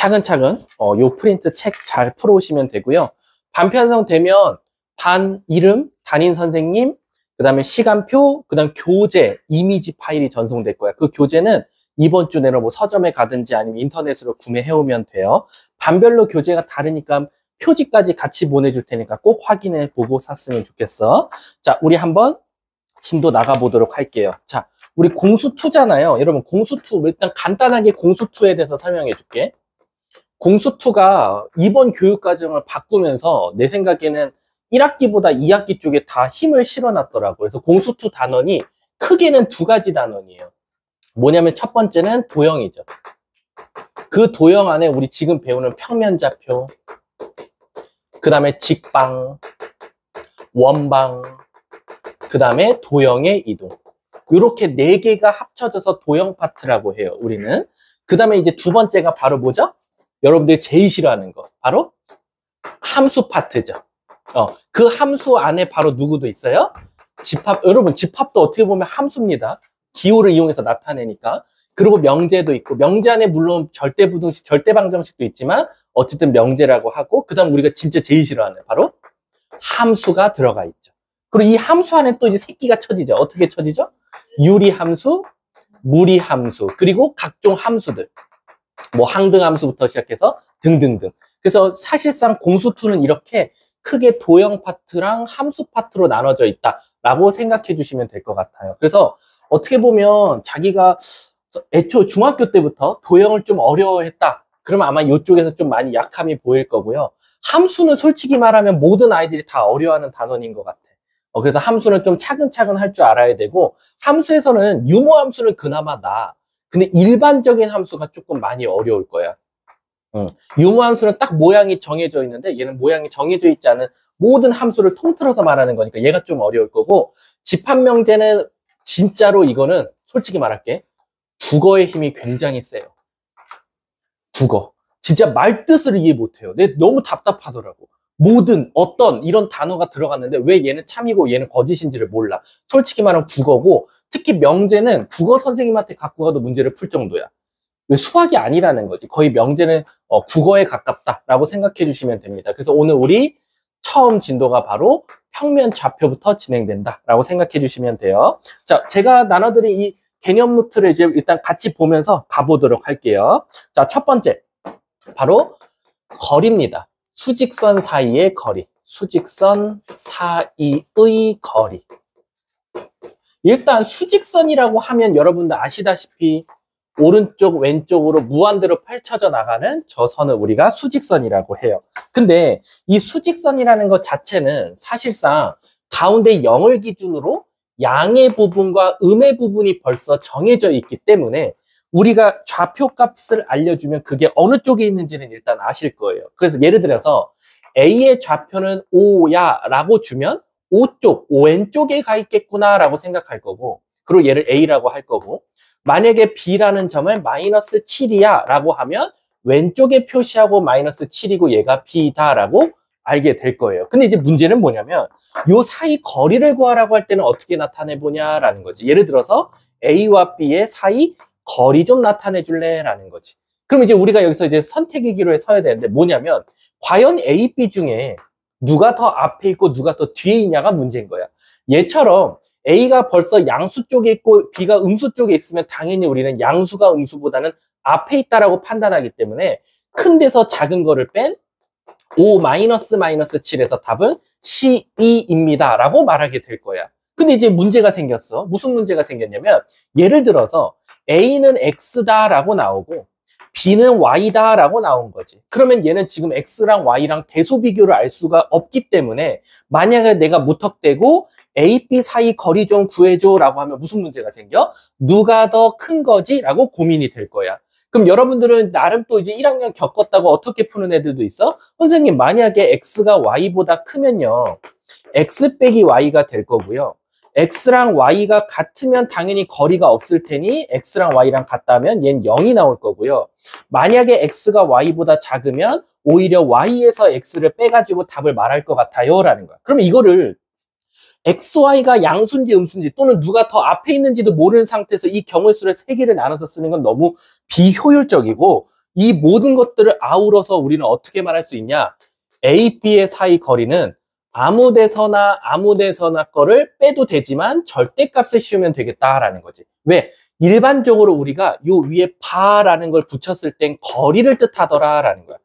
차근차근 요 프린트 책 잘 풀어오시면 되고요. 반편성 되면 반 이름, 담임 선생님, 그 다음에 시간표, 그 다음 교재, 이미지 파일이 전송될 거야. 그 교재는 이번 주 내로 뭐 서점에 가든지 아니면 인터넷으로 구매해오면 돼요. 반별로 교재가 다르니까 표지까지 같이 보내줄 테니까 꼭 확인해 보고 샀으면 좋겠어. 자, 우리 한번 진도 나가보도록 할게요. 자, 우리 공수2잖아요. 여러분, 공수2, 일단 간단하게 공수2에 대해서 설명해 줄게. 공수2가 이번 교육과정을 바꾸면서 내 생각에는 1학기보다 2학기 쪽에 다 힘을 실어놨더라고요. 그래서 공수2 단원이 크게는 두 가지 단원이에요. 뭐냐면 첫 번째는 도형이죠. 그 도형 안에 우리 지금 배우는 평면좌표, 그 다음에 직방, 원방, 그 다음에 도형의 이동. 이렇게 네 개가 합쳐져서 도형 파트라고 해요, 우리는. 그 다음에 이제 두 번째가 바로 뭐죠? 여러분들이 제일 싫어하는 거. 바로 함수 파트죠. 그 함수 안에 바로 누구도 있어요? 집합. 여러분, 집합도 어떻게 보면 함수입니다. 기호를 이용해서 나타내니까. 그리고 명제도 있고, 명제 안에 물론 절대부등식, 절대방정식도 있지만 어쨌든 명제라고 하고, 그 다음 우리가 진짜 제일 싫어하는 바로 함수가 들어가 있죠. 그리고 이 함수 안에 또 이제 새끼가 쳐지죠. 어떻게 쳐지죠? 유리함수, 무리함수, 그리고 각종 함수들. 뭐 항등함수부터 시작해서 등등등. 그래서 사실상 공수2는 이렇게 크게 도형 파트랑 함수 파트로 나눠져 있다라고 생각해 주시면 될 것 같아요. 그래서 어떻게 보면 자기가 애초 중학교 때부터 도형을 좀 어려워했다. 그러면 아마 이쪽에서 좀 많이 약함이 보일 거고요. 함수는 솔직히 말하면 모든 아이들이 다 어려워하는 단원인 것 같아. 그래서 함수는 좀 차근차근 할 줄 알아야 되고, 함수에서는 유모 함수는 그나마 나아. 근데 일반적인 함수가 조금 많이 어려울 거야. 유모 함수는 딱 모양이 정해져 있는데 얘는 모양이 정해져 있지 않은 모든 함수를 통틀어서 말하는 거니까 얘가 좀 어려울 거고, 집합명제는 진짜로 이거는 솔직히 말할게. 국어의 힘이 굉장히 세요. 국어. 진짜 말뜻을 이해 못해요. 내가 너무 답답하더라고. 모든 어떤 이런 단어가 들어갔는데 왜 얘는 참이고 얘는 거짓인지를 몰라. 솔직히 말하면 국어고, 특히 명제는 국어 선생님한테 갖고 가도 문제를 풀 정도야. 왜 수학이 아니라는 거지. 거의 명제는 국어에 가깝다라고 생각해 주시면 됩니다. 그래서 오늘 우리 처음 진도가 바로 평면 좌표부터 진행된다라고 생각해 주시면 돼요. 자, 제가 나눠드린 이 개념 노트를 이제 일단 같이 보면서 가보도록 할게요. 자, 첫 번째 바로 거리입니다. 수직선 사이의 거리, 수직선 사이의 거리. 일단 수직선이라고 하면 여러분들 아시다시피 오른쪽 왼쪽으로 무한대로 펼쳐져 나가는 저 선을 우리가 수직선이라고 해요. 근데 이 수직선이라는 것 자체는 사실상 가운데 0을 기준으로 양의 부분과 음의 부분이 벌써 정해져 있기 때문에 우리가 좌표 값을 알려주면 그게 어느 쪽에 있는지는 일단 아실 거예요. 그래서 예를 들어서 A의 좌표는 5야 라고 주면 O 왼쪽에 가 있겠구나 라고 생각할 거고, 그리고 얘를 A라고 할 거고, 만약에 B라는 점을 마이너스 7이야 라고 하면 왼쪽에 표시하고 마이너스 7이고 얘가 B다 라고 알게 될 거예요. 근데 이제 문제는 뭐냐면 요 사이 거리를 구하라고 할 때는 어떻게 나타내 보냐라는 거지. 예를 들어서 A와 B의 사이 거리 좀 나타내 줄래? 라는 거지. 그럼 이제 우리가 여기서 이제 선택의 기로에 서야 되는데 뭐냐면 과연 A, B 중에 누가 더 앞에 있고 누가 더 뒤에 있냐가 문제인 거야. 얘처럼 A가 벌써 양수 쪽에 있고 B가 음수 쪽에 있으면 당연히 우리는 양수가 음수보다는 앞에 있다라고 판단하기 때문에 큰 데서 작은 거를 뺀 5-7에서 답은 C2입니다 라고 말하게 될 거야. 근데 이제 문제가 생겼어. 무슨 문제가 생겼냐면 예를 들어서 A는 X다 라고 나오고 B는 Y다 라고 나온 거지. 그러면 얘는 지금 X랑 Y랑 대소 비교를 알 수가 없기 때문에 만약에 내가 무턱대고 A, B 사이 거리 좀 구해줘 라고 하면 무슨 문제가 생겨? 누가 더 큰 거지? 라고 고민이 될 거야. 그럼 여러분들은 나름 또 이제 1학년 겪었다고 어떻게 푸는 애들도 있어? 선생님, 만약에 X가 Y보다 크면요, X 빼기 Y가 될 거고요. X랑 Y가 같으면 당연히 거리가 없을 테니 X랑 Y랑 같다면 얘는 0이 나올 거고요. 만약에 X가 Y보다 작으면 오히려 Y에서 X를 빼가지고 답을 말할 것 같아요 라는 거야. 그러면 이거를 XY가 양수인지 음수인지 또는 누가 더 앞에 있는지도 모르는 상태에서 이 경우의 수를 3개를 나눠서 쓰는 건 너무 비효율적이고 이 모든 것들을 아우러서 우리는 어떻게 말할 수 있냐? A, B의 사이 거리는 아무 데서나 거를 빼도 되지만 절대값을 씌우면 되겠다라는 거지. 왜? 일반적으로 우리가 요 위에 바라는 걸 붙였을 땐 거리를 뜻하더라라는 거야.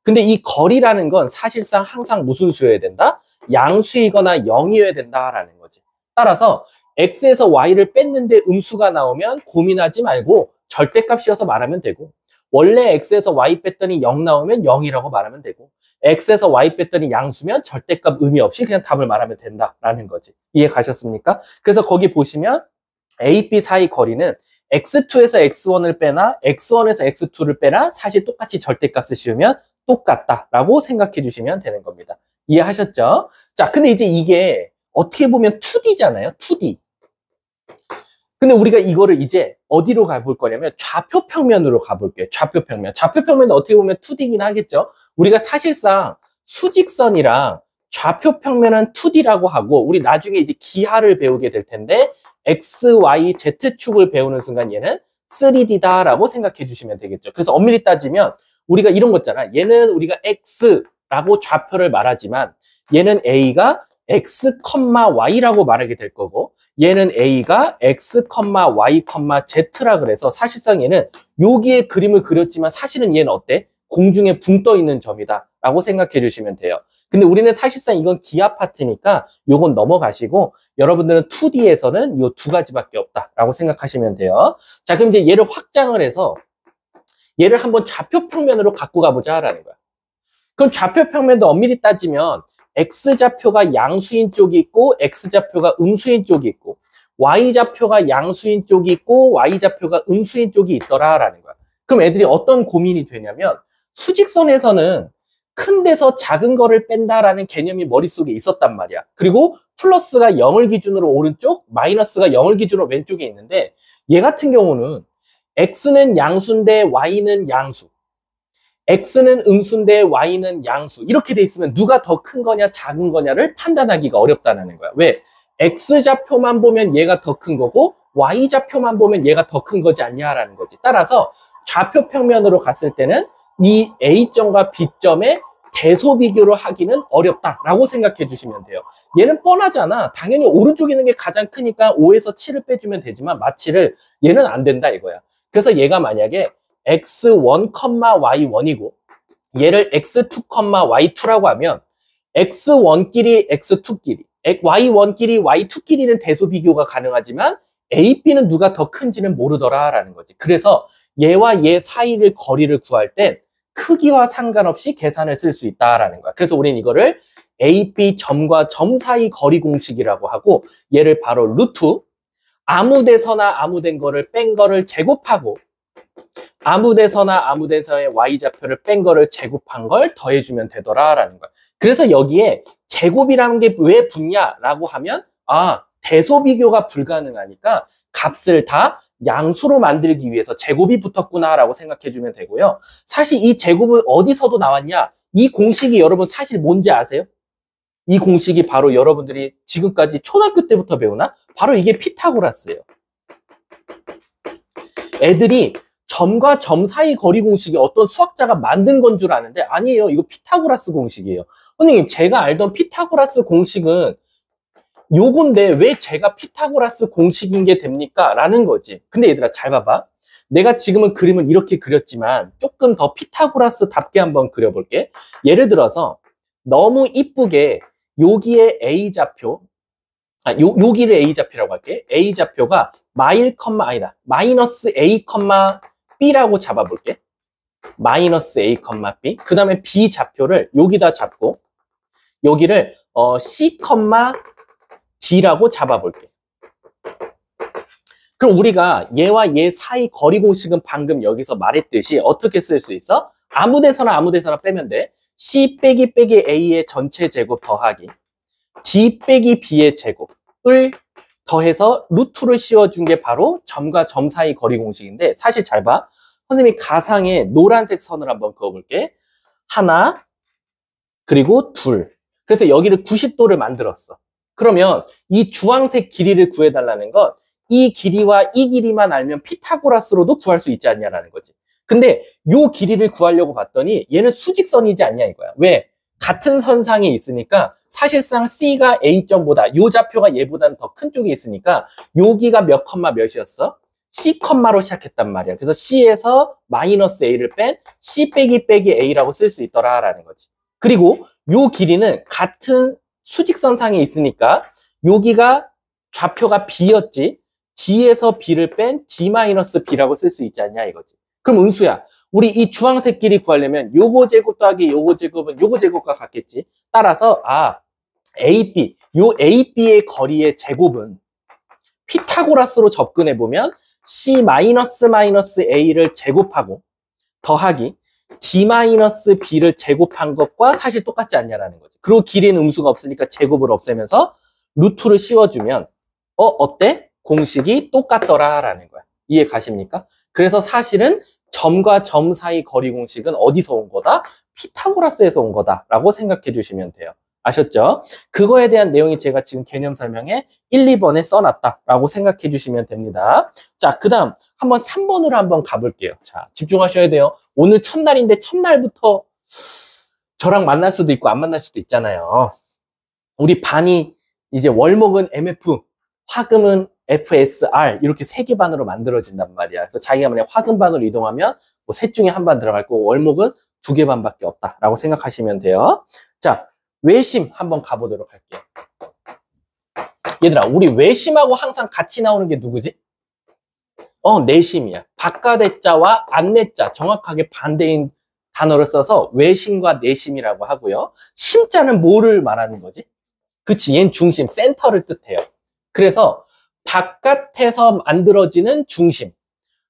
근데 이 거리라는 건 사실상 항상 무슨 수여야 된다? 양수이거나 0이어야 된다라는 거지. 따라서 x에서 y를 뺐는데 음수가 나오면 고민하지 말고 절대값 씌워서 말하면 되고, 원래 x에서 y 뺐더니 0 나오면 0이라고 말하면 되고, x에서 y 뺐더니 양수면 절대값 의미 없이 그냥 답을 말하면 된다라는 거지. 이해 가셨습니까? 그래서 거기 보시면 A, B 사이 거리는 x2에서 x1을 빼나 x1에서 x2를 빼나 사실 똑같이 절대값을 씌우면 똑같다라고 생각해 주시면 되는 겁니다. 이해하셨죠? 자, 근데 이제 이게 어떻게 보면 2D잖아요. 2D. 근데 우리가 이거를 이제 어디로 가볼 거냐면 좌표평면으로 가볼게요. 좌표평면. 좌표평면은 어떻게 보면 2D긴 하겠죠. 우리가 사실상 수직선이랑 좌표평면은 2D라고 하고, 우리 나중에 이제 기하를 배우게 될 텐데 X, Y, Z축을 배우는 순간 얘는 3D다라고 생각해 주시면 되겠죠. 그래서 엄밀히 따지면 우리가 이런 거 있잖아. 얘는 우리가 X라고 좌표를 말하지만 얘는 A가 X, Y라고 말하게 될 거고, 얘는 A가 X, Y, Z라 그래서 사실상 얘는 여기에 그림을 그렸지만 사실은 얘는 어때? 공중에 붕 떠 있는 점이다 라고 생각해 주시면 돼요. 근데 우리는 사실상 이건 기하 파트니까 요건 넘어가시고, 여러분들은 2D에서는 요 두 가지밖에 없다 라고 생각하시면 돼요. 자, 그럼 이제 얘를 확장을 해서 얘를 한번 좌표평면으로 갖고 가보자 라는 거야. 그럼 좌표평면도 엄밀히 따지면 X좌표가 양수인 쪽이 있고 X좌표가 음수인 쪽이 있고, Y좌표가 양수인 쪽이 있고 Y좌표가 음수인 쪽이 있더라라는 거야. 그럼 애들이 어떤 고민이 되냐면, 수직선에서는 큰 데서 작은 거를 뺀다라는 개념이 머릿속에 있었단 말이야. 그리고 플러스가 0을 기준으로 오른쪽, 마이너스가 0을 기준으로 왼쪽에 있는데, 얘 같은 경우는 X는 양수인데 Y는 양수, X는 음수인데 Y는 양수, 이렇게 돼 있으면 누가 더 큰 거냐 작은 거냐를 판단하기가 어렵다는 거야. 왜? X좌표만 보면 얘가 더 큰 거고 Y좌표만 보면 얘가 더 큰 거지 않냐라는 거지. 따라서 좌표평면으로 갔을 때는 이 A점과 B점의 대소 비교를 하기는 어렵다라고 생각해 주시면 돼요. 얘는 뻔하잖아. 당연히 오른쪽에 있는 게 가장 크니까 5에서 7을 빼주면 되지만 마치를 얘는 안 된다 이거야. 그래서 얘가 만약에 x1, y1이고 얘를 x2, y2라고 하면 x1끼리 x2끼리, y1끼리 y2끼리는 대소 비교가 가능하지만 A, B는 누가 더 큰지는 모르더라라는 거지. 그래서 얘와 얘 사이를 거리를 구할 땐 크기와 상관없이 계산을 쓸 수 있다라는 거야. 그래서 우리는 이거를 A, B 점과 점 사이 거리 공식이라고 하고, 얘를 바로 루트 아무 데서나 아무 된 거를 뺀 거를 제곱하고 아무 데서나 아무 데서의 Y좌표를 뺀 거를 제곱한 걸 더해주면 되더라라는 거야. 그래서 여기에 제곱이라는 게 왜 붙냐라고 하면, 대소 비교가 불가능하니까 값을 다 양수로 만들기 위해서 제곱이 붙었구나라고 생각해주면 되고요. 사실 이 제곱은 어디서도 나왔냐? 이 공식이 여러분 사실 뭔지 아세요? 이 공식이 바로 여러분들이 지금까지 초등학교 때부터 배우나? 바로 이게 피타고라스예요. 애들이 점과 점 사이 거리 공식이 어떤 수학자가 만든 건 줄 아는데 아니에요. 이거 피타고라스 공식이에요. 선생님, 제가 알던 피타고라스 공식은 요건데 왜 제가 피타고라스 공식인 게 됩니까? 라는 거지. 근데 얘들아 잘 봐봐. 내가 지금은 그림을 이렇게 그렸지만 조금 더 피타고라스답게 한번 그려볼게. 예를 들어서 너무 이쁘게 여기에 A좌표, 여기를 A좌표라고 할게. A좌표가 마이너스 A, B라고 잡아볼게. 마이너스 A, B. 그 다음에 B좌표를 여기다 잡고 여기를 C, D라고 잡아볼게. 그럼 우리가 얘와 얘 사이 거리 공식은 방금 여기서 말했듯이 어떻게 쓸 수 있어? 아무 데서나 빼면 돼. C 빼기 A의 전체 제곱 더하기 D 빼기 B의 제곱을 더해서 루트를 씌워준 게 바로 점과 점 사이 거리 공식인데, 사실 잘 봐. 선생님이 가상의 노란색 선을 한번 그어볼게. 하나, 그리고 둘. 그래서 여기를 90도를 만들었어. 그러면 이 주황색 길이를 구해달라는 건 이 길이와 이 길이만 알면 피타고라스로도 구할 수 있지 않냐라는 거지. 근데 요 길이를 구하려고 봤더니 얘는 수직선이지 않냐 이거야. 왜? 같은 선상에 있으니까 사실상 C가 A점보다 요 좌표가 얘보다는 더 큰 쪽에 있으니까 여기가 몇 컴마 몇이었어? C 컴마로 시작했단 말이야. 그래서 C에서 마이너스 A를 뺀 C 빼기 A라고 쓸 수 있더라라는 거지. 그리고 요 길이는 같은 수직선상에 있으니까 여기가 좌표가 B였지. D에서 B를 뺀 D-B라고 쓸 수 있지 않냐 이거지. 그럼 은수야, 우리 이 주황색 길이 구하려면 요거 제곱 더하기 요거 제곱은 요거 제곱과 같겠지. 따라서 AB, 요 AB의 거리의 제곱은 피타고라스로 접근해 보면 C-A를 제곱하고 더하기 D-B를 제곱한 것과 사실 똑같지 않냐라는 거지. 그리고 길이는 음수가 없으니까 제곱을 없애면서 루트를 씌워주면 어때? 공식이 똑같더라라는 거야. 이해 가십니까? 그래서 사실은 점과 점 사이 거리 공식은 어디서 온 거다? 피타고라스에서 온 거다라고 생각해 주시면 돼요. 아셨죠? 그거에 대한 내용이 제가 지금 개념 설명에 1, 2번에 써놨다라고 생각해 주시면 됩니다. 자, 그 다음 한번 3번으로 한번 가볼게요. 자, 집중하셔야 돼요. 오늘 첫날인데 첫날부터 저랑 만날 수도 있고 안 만날 수도 있잖아요. 우리 반이 이제 월목은 MF, 화금은 FSR 이렇게 세 개 반으로 만들어진단 말이야. 그래서 자기가 만약 화금반으로 이동하면 뭐 셋 중에 한 반 들어갈 거고 월목은 2개 반밖에 없다라고 생각하시면 돼요. 자, 외심 한번 가보도록 할게요. 얘들아, 우리 외심하고 항상 같이 나오는 게 누구지? 내심이야. 바깥의자와 안내자 정확하게 반대인 단어를 써서 외심과 내심이라고 하고요. 심자는 뭐를 말하는 거지? 그치, 얘는 중심, 센터를 뜻해요. 그래서 바깥에서 만들어지는 중심,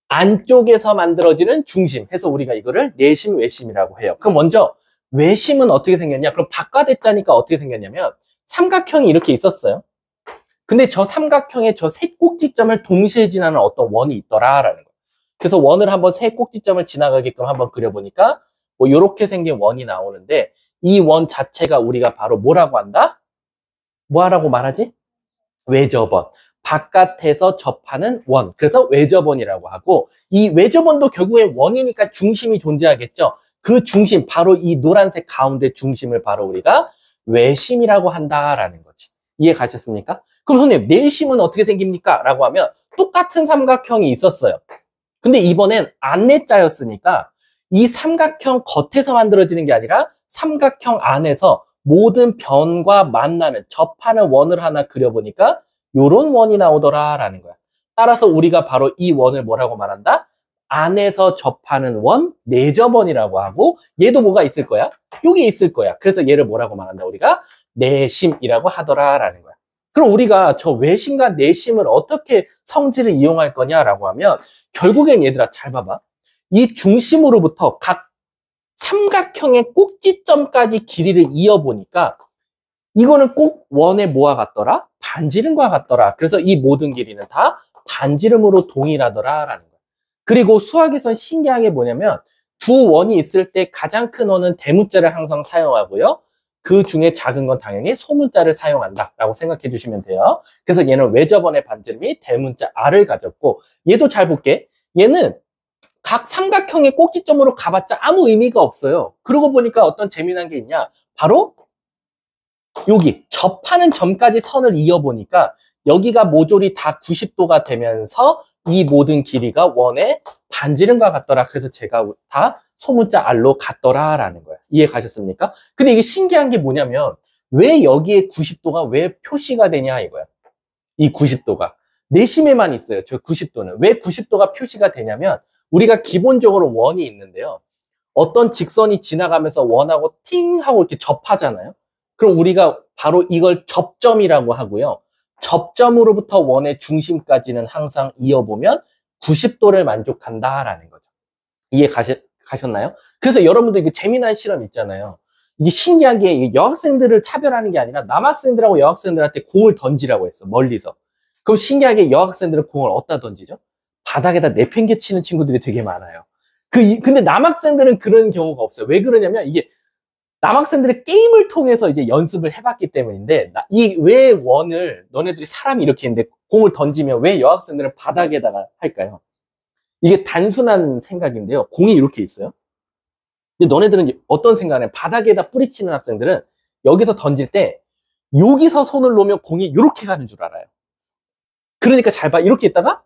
안쪽에서 만들어지는 중심 해서 우리가 이거를 내심, 외심이라고 해요. 그럼 먼저 외심은 어떻게 생겼냐? 그럼 바깥의 자니까 어떻게 생겼냐면 삼각형이 이렇게 있었어요. 근데 저 삼각형의 저 세 꼭지점을 동시에 지나는 어떤 원이 있더라라는 거예요. 그래서 원을 한번 세 꼭지점을 지나가게끔 한번 그려보니까 뭐 이렇게 생긴 원이 나오는데 이 원 자체가 우리가 바로 뭐라고 한다? 뭐라고 말하지? 외접원. 바깥에서 접하는 원. 그래서 외접원이라고 하고 이 외접원도 결국에 원이니까 중심이 존재하겠죠. 그 중심, 바로 이 노란색 가운데 중심을 바로 우리가 외심이라고 한다라는 거지. 이해 가셨습니까? 그럼 선생님, 내심은 어떻게 생깁니까? 라고 하면 똑같은 삼각형이 있었어요. 근데 이번엔 안내자였으니까 이 삼각형 겉에서 만들어지는 게 아니라 삼각형 안에서 모든 변과 만나는, 접하는 원을 하나 그려보니까 요런 원이 나오더라라는 거야. 따라서 우리가 바로 이 원을 뭐라고 말한다? 안에서 접하는 원, 내접원이라고 하고 얘도 뭐가 있을 거야? 여기 있을 거야. 그래서 얘를 뭐라고 말한다? 우리가 내심이라고 하더라라는 거야. 그럼 우리가 저 외심과 내심을 어떻게 성질을 이용할 거냐라고 하면 결국엔 얘들아 잘 봐봐. 이 중심으로부터 각 삼각형의 꼭지점까지 길이를 이어보니까 이거는 꼭 원의 뭐와 같더라? 반지름과 같더라. 그래서 이 모든 길이는 다 반지름으로 동일하더라라는 거야. 그리고 수학에선 신기한 게 뭐냐면 두 원이 있을 때 가장 큰 원은 대문자를 항상 사용하고요. 그 중에 작은 건 당연히 소문자를 사용한다라고 생각해 주시면 돼요. 그래서 얘는 외접원의 반지름이 대문자 R을 가졌고 얘도 잘 볼게. 얘는 각 삼각형의 꼭지점으로 가봤자 아무 의미가 없어요. 그러고 보니까 어떤 재미난 게 있냐? 바로 여기 접하는 점까지 선을 이어보니까 여기가 모조리 다 90도가 되면서 이 모든 길이가 원의 반지름과 같더라. 그래서 제가 다 소문자 R로 같더라라는 거야. 이해 가셨습니까? 근데 이게 신기한 게 뭐냐면 왜 여기에 90도가 왜 표시가 되냐 이거야. 이 90도가. 내심에만 있어요. 저 90도는. 왜 90도가 표시가 되냐면 우리가 기본적으로 원이 있는데요. 어떤 직선이 지나가면서 원하고 팅 하고 이렇게 접하잖아요. 그럼 우리가 바로 이걸 접점이라고 하고요. 접점으로부터 원의 중심까지는 항상 이어보면 90도를 만족한다라는 거죠. 이해 가셨나요? 그래서 여러분들 이게 재미난 실험 있잖아요. 이게 신기한 게 여학생들을 차별하는 게 아니라 남학생들하고 여학생들한테 공을 던지라고 했어. 멀리서. 그럼 신기하게 여학생들은 공을 어디다 던지죠? 바닥에다 내팽개치는 친구들이 되게 많아요. 근데 남학생들은 그런 경우가 없어요. 왜 그러냐면 이게 남학생들의 게임을 통해서 이제 연습을 해봤기 때문인데 이 왜 원을 너네들이 사람이 이렇게 있는데 공을 던지면 왜 여학생들은 바닥에다가 할까요? 이게 단순한 생각인데요. 공이 이렇게 있어요. 근데 너네들은 어떤 생각을 해? 바닥에다 뿌리치는 학생들은 여기서 던질 때 여기서 손을 놓으면 공이 이렇게 가는 줄 알아요. 그러니까 잘 봐. 이렇게 있다가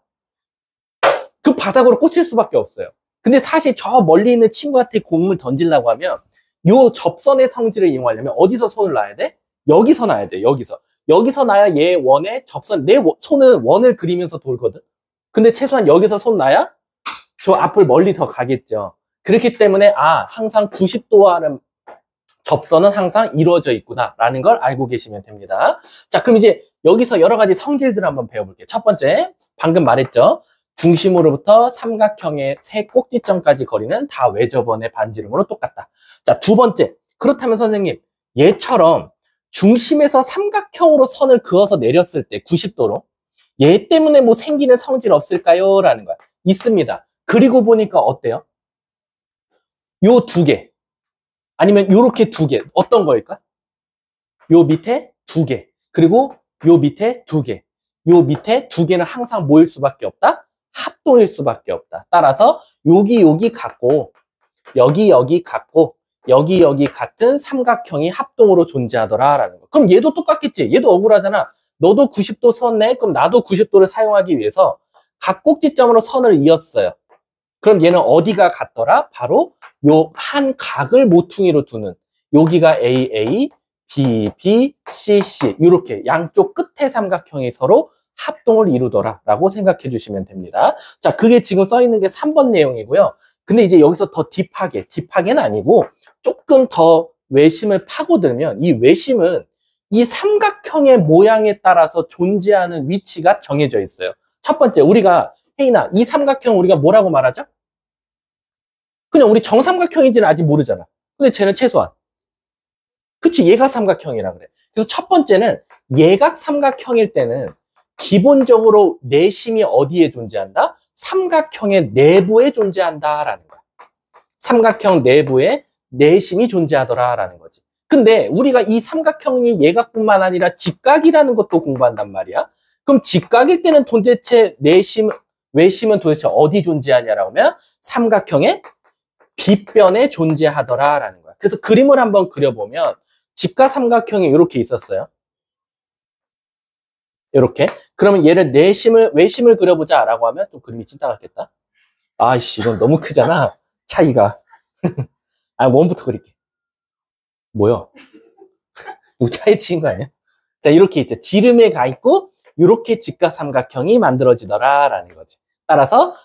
그 바닥으로 꽂힐 수밖에 없어요. 근데 사실 저 멀리 있는 친구한테 공을 던지려고 하면 요 접선의 성질을 이용하려면 어디서 손을 놔야 돼? 여기서 놔야 돼. 여기서 놔야 얘 원의 접선, 내 손은 원을 그리면서 돌거든. 근데 최소한 여기서 손 놔야 저 앞을 멀리 더 가겠죠. 그렇기 때문에 항상 90도 하는 접선은 항상 이루어져 있구나 라는 걸 알고 계시면 됩니다. 자, 그럼 이제 여기서 여러 가지 성질들을 한번 배워볼게요. 첫 번째, 방금 말했죠. 중심으로부터 삼각형의 세 꼭지점까지 거리는 다 외접원의 반지름으로 똑같다. 자, 두 번째, 그렇다면 선생님, 얘처럼 중심에서 삼각형으로 선을 그어서 내렸을 때 90도로 얘 때문에 뭐 생기는 성질 없을까요? 라는 거야. 있습니다. 그리고 보니까 어때요? 요 두 개, 아니면 요렇게 두 개, 어떤 거일까? 요 밑에 두 개, 그리고 요 밑에 두 개, 요 밑에 두 개는 항상 뭐일 수밖에 없다? 합동일 수밖에 없다. 따라서 여기 같고 여기 같고 여기 같은 삼각형이 합동으로 존재하더라라는 거. 그럼 얘도 똑같겠지. 얘도 억울하잖아. 너도 90도 선 내? 그럼 나도 90도를 사용하기 위해서 각 꼭지점으로 선을 이었어요. 그럼 얘는 어디가 같더라? 바로 요 한 각을 모퉁이로 두는 여기가 AA, BB, CC 이렇게 양쪽 끝에 삼각형이 서로 합동을 이루더라 라고 생각해 주시면 됩니다. 자, 그게 지금 써 있는 게 3번 내용이고요. 근데 이제 여기서 더 딥하게는 아니고 조금 더 외심을 파고들면 이 외심은 이 삼각형의 모양에 따라서 존재하는 위치가 정해져 있어요. 첫 번째, 우리가 혜인아, 이 삼각형 우리가 뭐라고 말하죠? 그냥 우리 정삼각형인지는 아직 모르잖아. 근데 쟤는 최소한. 그치, 예각 삼각형이라 그래. 그래서 첫 번째는 예각 삼각형일 때는 기본적으로 내심이 어디에 존재한다? 삼각형의 내부에 존재한다라는 거야. 삼각형 내부에 내심이 존재하더라라는 거지. 근데 우리가 이 삼각형이 예각뿐만 아니라 직각이라는 것도 공부한단 말이야. 그럼 직각일 때는 도대체 외심은 도대체 어디 존재하냐라고 하면 삼각형의 빗변에 존재하더라라는 거야. 그래서 그림을 한번 그려보면 직각 삼각형이 이렇게 있었어요. 이렇게. 그러면 얘를 외심을 그려보자라고 하면 좀 그림이 찐따 같겠다. 아이씨, 이건 너무 크잖아. 차이가. 원부터 그릴게. 뭐야? 누구 차이 치인 거 아니야? 자, 이렇게 있죠. 지름에 가 있고 이렇게 직각 삼각형이 만들어지더라라는 거지. 따라서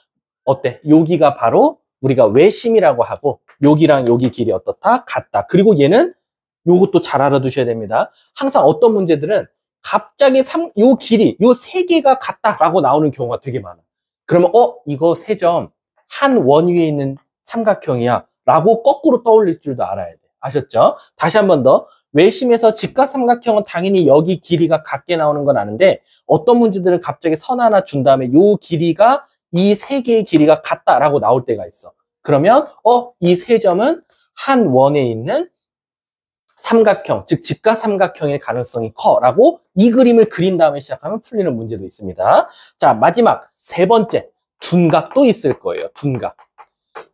어때? 여기가 바로 우리가 외심이라고 하고 여기랑 여기 길이 어떻다? 같다. 그리고 얘는 요것도 잘 알아두셔야 됩니다. 항상 어떤 문제들은 갑자기 요 길이, 요 세 개가 같다라고 나오는 경우가 되게 많아. 그러면 이거 세 점 한 원 위에 있는 삼각형이야 라고 거꾸로 떠올릴 줄도 알아야 돼. 아셨죠? 다시 한 번 더. 외심에서 직각 삼각형은 당연히 여기 길이가 같게 나오는 건 아는데 어떤 문제들은 갑자기 선 하나 준 다음에 요 길이가 이 세 개의 길이가 같다라고 나올 때가 있어. 그러면 이 세 점은 한 원에 있는 삼각형, 즉 직각 삼각형일 가능성이 커라고 이 그림을 그린 다음에 시작하면 풀리는 문제도 있습니다. 자, 마지막 세 번째, 둔각도 있을 거예요. 둔각.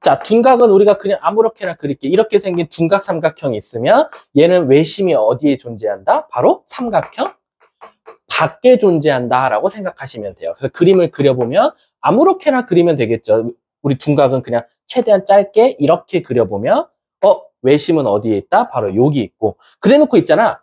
자, 둔각은 우리가 그냥 아무렇게나 그릴게. 이렇게 생긴 둔각 삼각형이 있으면 얘는 외심이 어디에 존재한다? 바로 삼각형 밖에 존재한다라고 생각하시면 돼요. 그래서 그림을 그려보면 아무렇게나 그리면 되겠죠. 우리 둔각은 그냥 최대한 짧게 이렇게 그려보면 외심은 어디에 있다? 바로 여기 있고. 그래놓고 있잖아.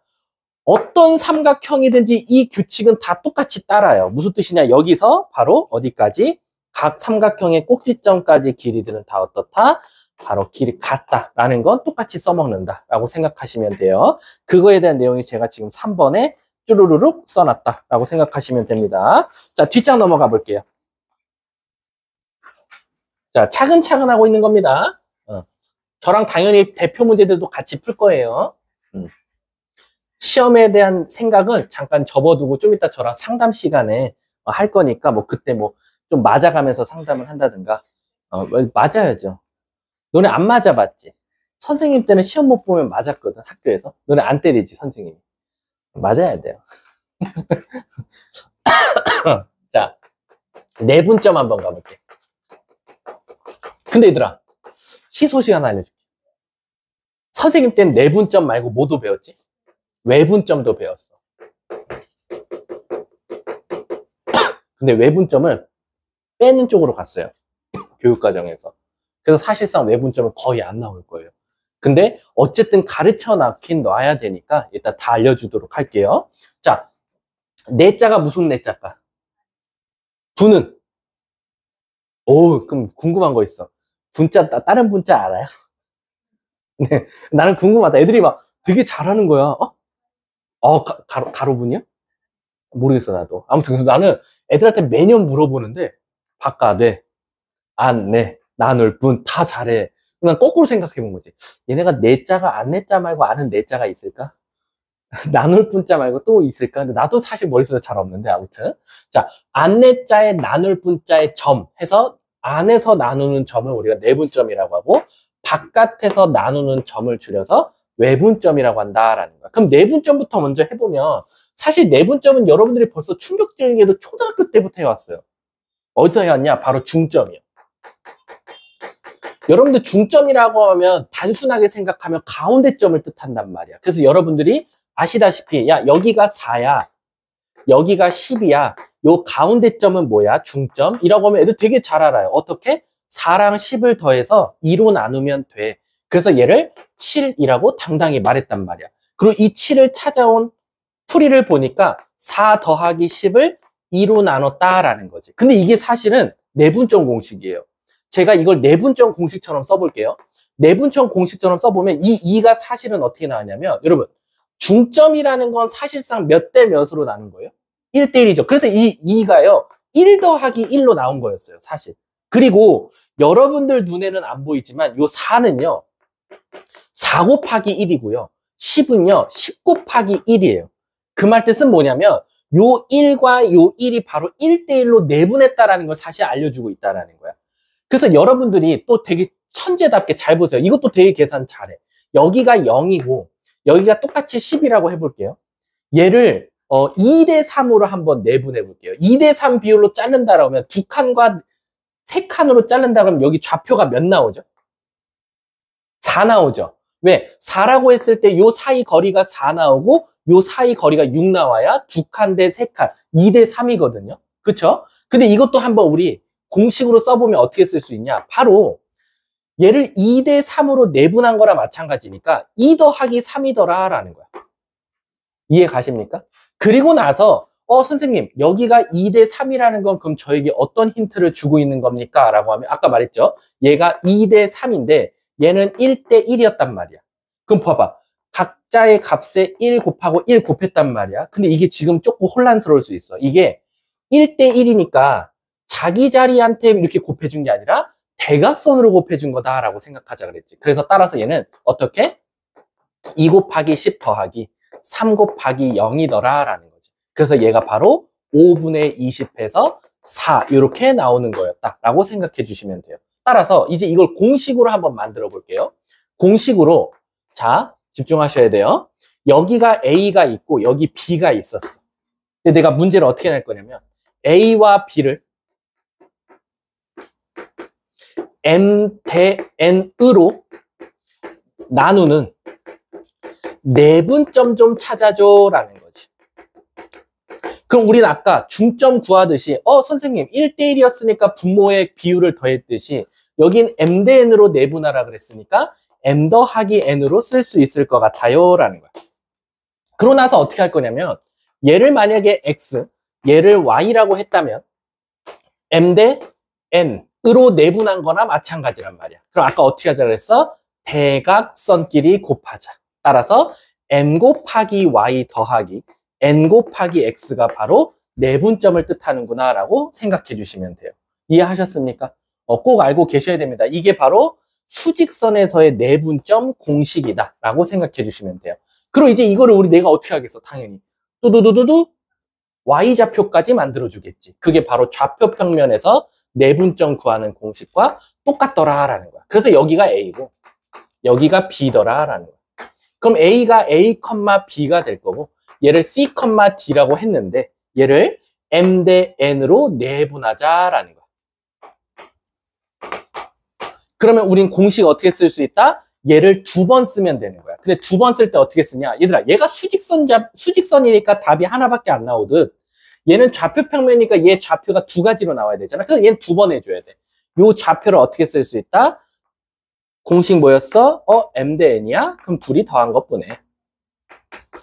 어떤 삼각형이든지 이 규칙은 다 똑같이 따라요. 무슨 뜻이냐? 여기서 바로 어디까지? 각 삼각형의 꼭지점까지 길이들은 다 어떻다? 바로 길이 같다라는 건 똑같이 써먹는다라고 생각하시면 돼요. 그거에 대한 내용이 제가 지금 3번에 쭈루루룩 써놨다라고 생각하시면 됩니다. 자, 뒷장 넘어가 볼게요. 자, 차근차근 하고 있는 겁니다. 저랑 당연히 대표 문제들도 같이 풀 거예요. 시험에 대한 생각은 잠깐 접어두고 좀 이따 저랑 상담 시간에 할 거니까 뭐 그때 뭐 좀 맞아가면서 상담을 한다든가 맞아야죠. 너네 안 맞아봤지? 선생님 때는 시험 못 보면 맞았거든, 학교에서. 너네 안 때리지, 선생님이. 맞아야 돼요. 자, 내분점 한번 가볼게. 근데 얘들아, 희소식 하나 알려줄게. 선생님 때는 내분점 말고 뭐도 배웠지? 외분점도 배웠어. 근데 외분점을 빼는 쪽으로 갔어요. 교육과정에서. 그래서 사실상 외분점은 거의 안 나올 거예요. 근데 어쨌든 가르쳐 놨긴 놔야 되니까 일단 다 알려주도록 할게요. 자, 내자가 무슨 내자일까? 분은. 오, 그럼 궁금한 거 있어. 분자, 다른 분자 알아요? 네, 나는 궁금하다. 애들이 막 되게 잘하는 거야. 가로분이요? 모르겠어, 나도. 아무튼 그래서 나는 애들한테 매년 물어보는데 바까, 네, 안, 네, 나눌 분 다 잘해. 난 거꾸로 생각해 본 거지. 얘네가 내자가 안 내자 말고 아는 내자가 있을까? 나눌 분자 말고 또 있을까? 근데 나도 사실 머릿속에 잘 없는데 아무튼. 자, 안 내자의 나눌 분자의 점 해서 안에서 나누는 점을 우리가 내분점이라고 하고 바깥에서 나누는 점을 줄여서 외분점이라고 한다라는 거야. 그럼 내분점부터 먼저 해보면 사실 내분점은 여러분들이 벌써 충격적이게도 초등학교 때부터 해왔어요. 어디서 해왔냐? 바로 중점이요. 여러분들 중점이라고 하면 단순하게 생각하면 가운데 점을 뜻한단 말이야. 그래서 여러분들이 아시다시피 야 여기가 4야 여기가 10이야 요 가운데 점은 뭐야? 중점이라고 하면 애들 되게 잘 알아요. 어떻게? 4랑 10을 더해서 2로 나누면 돼. 그래서 얘를 7이라고 당당히 말했단 말이야. 그리고 이 7을 찾아온 풀이를 보니까 4 더하기 10을 2로 나눴다라는 거지. 근데 이게 사실은 내분점 공식이에요. 제가 이걸 내분점 공식처럼 써볼게요. 내분점 공식처럼 써보면 이 2가 사실은 어떻게 나왔냐면 여러분 중점이라는 건 사실상 몇 대 몇으로 나눈 거예요? 1대 1이죠. 그래서 이 2가요 1 더하기 1로 나온 거였어요 사실. 그리고 여러분들 눈에는 안 보이지만 요 4는요 4 곱하기 1이고요 10은요 10 곱하기 1이에요. 그 말 뜻은 뭐냐면 요 1과 요 1이 바로 1대 1로 내분했다라는 걸 사실 알려주고 있다라는 거야. 그래서 여러분들이 또 되게 천재답게 잘 보세요. 이것도 되게 계산 잘해. 여기가 0이고 여기가 똑같이 10이라고 해볼게요. 얘를 2대 3으로 한번 내분해 볼게요. 2대 3 비율로 자른다라고 하면 두 칸과 세 칸으로 자른다 그러면 여기 좌표가 몇 나오죠? 4 나오죠. 왜? 4라고 했을 때 요 사이 거리가 4 나오고 요 사이 거리가 6 나와야 두 칸 대 세 칸 2대 3이거든요. 그쵸? 근데 이것도 한번 우리 공식으로 써보면 어떻게 쓸 수 있냐? 바로 얘를 2대 3으로 내분한 거랑 마찬가지니까 2 더하기 3이더라 라는 거야. 이해 가십니까? 그리고 나서 선생님 여기가 2대 3이라는 건 그럼 저에게 어떤 힌트를 주고 있는 겁니까? 라고 하면 아까 말했죠. 얘가 2대 3인데 얘는 1대 1이었단 말이야. 그럼 봐봐. 각자의 값에 1 곱하고 1 곱했단 말이야. 근데 이게 지금 조금 혼란스러울 수 있어. 이게 1대 1이니까 자기 자리한테 이렇게 곱해준 게 아니라 대각선으로 곱해준 거다라고 생각하자 그랬지. 그래서 따라서 얘는 어떻게? 2 곱하기 10 더하기 3 곱하기 0이더라 라는 거지. 그래서 얘가 바로 5분의 20해서 4 이렇게 나오는 거였다 라고 생각해 주시면 돼요. 따라서 이제 이걸 공식으로 한번 만들어 볼게요. 공식으로 자 집중하셔야 돼요. 여기가 A가 있고 여기 B가 있었어. 근데 내가 문제를 어떻게 낼 거냐면 A와 B를 M 대 N으로 나누는 내분점 좀 찾아줘 라는 거지. 그럼 우리는 아까 중점 구하듯이 선생님 1대1이었으니까 분모의 비율을 더했듯이 여긴 M 대 N으로 내분하라 그랬으니까 M 더하기 N으로 쓸 수 있을 것 같아요 라는 거야. 그러고 나서 어떻게 할 거냐면 얘를 만약에 X, 얘를 Y라고 했다면 M 대 N으로 내분한 거나 마찬가지란 말이야. 그럼 아까 어떻게 하자 그랬어? 대각선끼리 곱하자. 따라서 M 곱하기 Y 더하기 N 곱하기 X가 바로 내분점을 뜻하는구나 라고 생각해 주시면 돼요. 이해하셨습니까? 꼭 알고 계셔야 됩니다. 이게 바로 수직선에서의 내분점 공식이다 라고 생각해 주시면 돼요. 그리고 이제 이거를 내가 어떻게 하겠어? 당연히 뚜두두두두 Y좌표까지 만들어 주겠지. 그게 바로 좌표 평면에서 내분점 구하는 공식과 똑같더라 라는 거야. 그래서 여기가 A고 여기가 B더라 라는 거야. 그럼 A가 A, B가 될 거고 얘를 C, D라고 했는데 얘를 M 대 N으로 내분하자라는 거야. 그러면 우린 공식 어떻게 쓸 수 있다? 얘를 2번 쓰면 되는 거야. 근데 2번 쓸 때 어떻게 쓰냐? 얘들아, 얘가 수직선이니까 답이 하나밖에 안 나오듯 얘는 좌표평면이니까 얘 좌표가 2가지로 나와야 되잖아. 그래서 얘는 2번 해줘야 돼. 요 좌표를 어떻게 쓸 수 있다? 공식 뭐였어? m 대 n이야? 그럼 둘이 더한 것뿐에.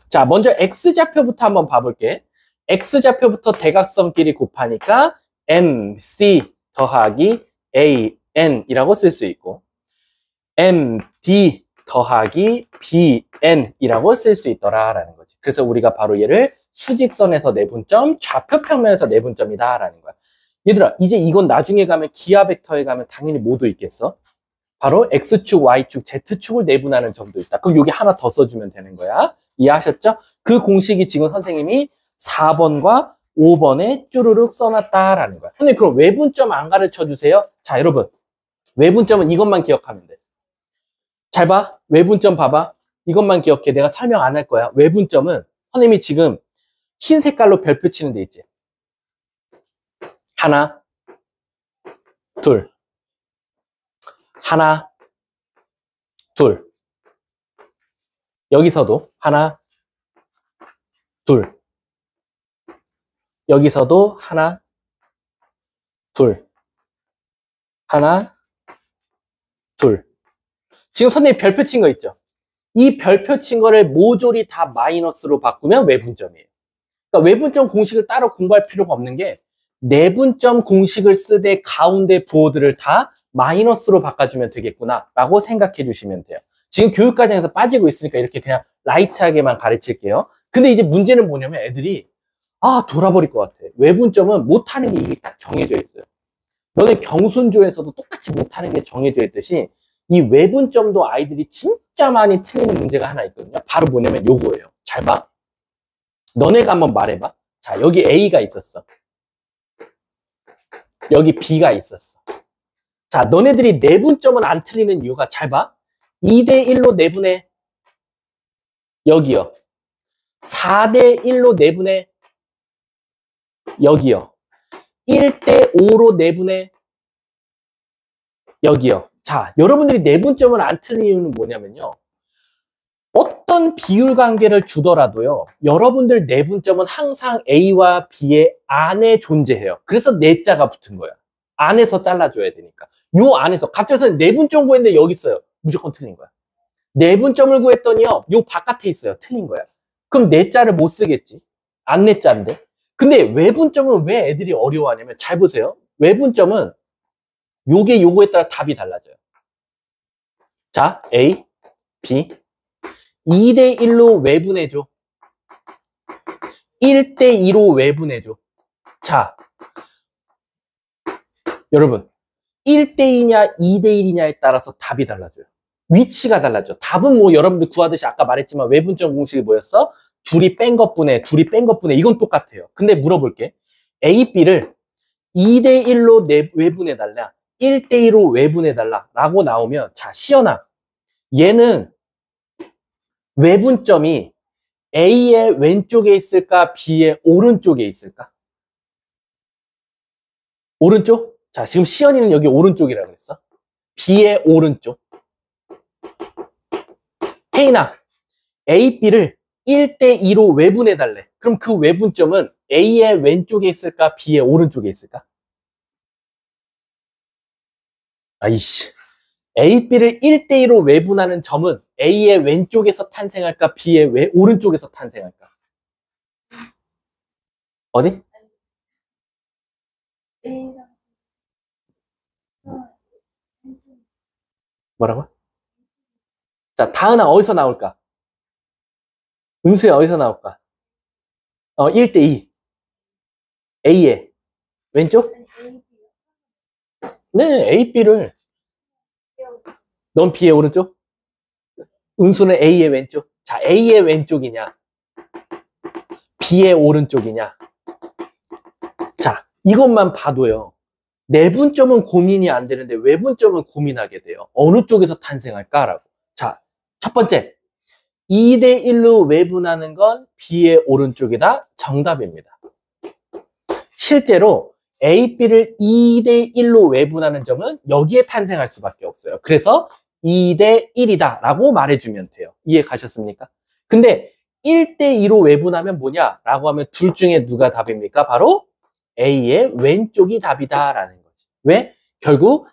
자, 먼저 x좌표부터 한번 봐볼게. x좌표부터 대각선끼리 곱하니까 mc 더하기 an이라고 쓸 수 있고 md 더하기 bn이라고 쓸 수 있더라라는 거지. 그래서 우리가 바로 얘를 수직선에서 내분점, 좌표평면에서 내분점이다라는 거야. 얘들아, 이제 이건 나중에 가면 기하 벡터에 가면 당연히 뭐도 있겠어? 바로 X축, Y축, Z축을 내분하는 점도 있다. 그럼 여기 하나 더 써주면 되는 거야. 이해하셨죠? 그 공식이 지금 선생님이 4번과 5번에 쭈루룩 써놨다라는 거야. 선생님, 그럼 외분점 안 가르쳐 주세요? 자, 여러분. 외분점은 이것만 기억하면 돼. 잘 봐. 외분점 봐봐. 이것만 기억해. 내가 설명 안 할 거야. 외분점은 선생님이 지금 흰 색깔로 별표 치는 데 있지. 하나, 둘. 하나, 둘. 여기서도 하나, 둘. 여기서도 하나, 둘. 하나, 둘. 지금 선생님 별표 친 거 있죠? 이 별표 친 거를 모조리 다 마이너스로 바꾸면 외분점이에요. 그러니까 외분점 공식을 따로 공부할 필요가 없는 게 내분점 공식을 쓰되 가운데 부호들을 다 마이너스로 바꿔주면 되겠구나 라고 생각해 주시면 돼요. 지금 교육과정에서 빠지고 있으니까 이렇게 그냥 라이트하게만 가르칠게요. 근데 이제 문제는 뭐냐면 애들이 돌아버릴 것 같아. 외분점은 못하는 게 이게 딱 정해져 있어요. 너네 경순조에서도 똑같이 못하는 게 정해져 있듯이 이 외분점도 아이들이 진짜 많이 틀리는 문제가 하나 있거든요. 바로 뭐냐면 요거예요. 잘 봐. 너네가 한번 말해봐. 자, 여기 A가 있었어. 여기 B가 있었어. 자, 너네들이 내분점은 안 틀리는 이유가 잘 봐. 2대 1로 내분해. 여기요. 4대 1로 내분해. 여기요. 1대 5로 내분해. 여기요. 자, 여러분들이 내분점을 안 틀리는 이유는 뭐냐면요. 어떤 비율 관계를 주더라도요. 여러분들 내분점은 항상 A와 B의 안에 존재해요. 그래서 내자가 붙은 거야. 안에서 잘라줘야 되니까. 요 안에서 갑자기 내분점 구했는데 여기 있어요. 무조건 틀린 거야. 내분점을 구했더니요. 요 바깥에 있어요. 틀린 거야. 그럼 내자를 못 쓰겠지. 안 내자인데. 근데 외분점은 왜 애들이 어려워하냐면 잘 보세요. 외분점은 요게 요거에 따라 답이 달라져요. 자, A, B 2대 1로 외분해줘. 1대 2로 외분해줘. 자, 여러분 1대 2냐 2대 1이냐에 따라서 답이 달라져요. 위치가 달라져. 답은 뭐 여러분들 구하듯이 아까 말했지만 외분점 공식이 뭐였어? 둘이 뺀 것분에 이건 똑같아요. 근데 물어볼게. A, B를 2대 1로 외분해달라 1대 2로 외분해달라 라고 나오면 자, 시연아 얘는 외분점이 A의 왼쪽에 있을까? B의 오른쪽에 있을까? 오른쪽? 자, 지금 시연이는 여기 오른쪽이라고 그랬어. B의 오른쪽. 혜인아, A, B를 1대 2로 외분해달래. 그럼 그 외분점은 A의 왼쪽에 있을까? B의 오른쪽에 있을까? 아이씨. A, B를 1대 2로 외분하는 점은 A의 왼쪽에서 탄생할까? B의 오른쪽에서 탄생할까? 어디? 뭐라고? 자, 다은아 어디서 나올까? 은수야 어디서 나올까? 1대 2. A의 왼쪽? 네, A, B를 넌 B의 오른쪽? 은수는 A의 왼쪽. 자, A의 왼쪽이냐? B의 오른쪽이냐? 자, 이것만 봐도요. 내분점은 고민이 안 되는데 외분점은 고민하게 돼요. 어느 쪽에서 탄생할까라고. 자, 첫 번째. 2대 1로 외분하는 건 B의 오른쪽이다. 정답입니다. 실제로 A, B를 2대 1로 외분하는 점은 여기에 탄생할 수밖에 없어요. 그래서 2대 1이다 라고 말해주면 돼요. 이해 가셨습니까? 근데 1대 2로 외분하면 뭐냐? 라고 하면 둘 중에 누가 답입니까? 바로 A의 왼쪽이 답이다 라는 거지. 왜? 결국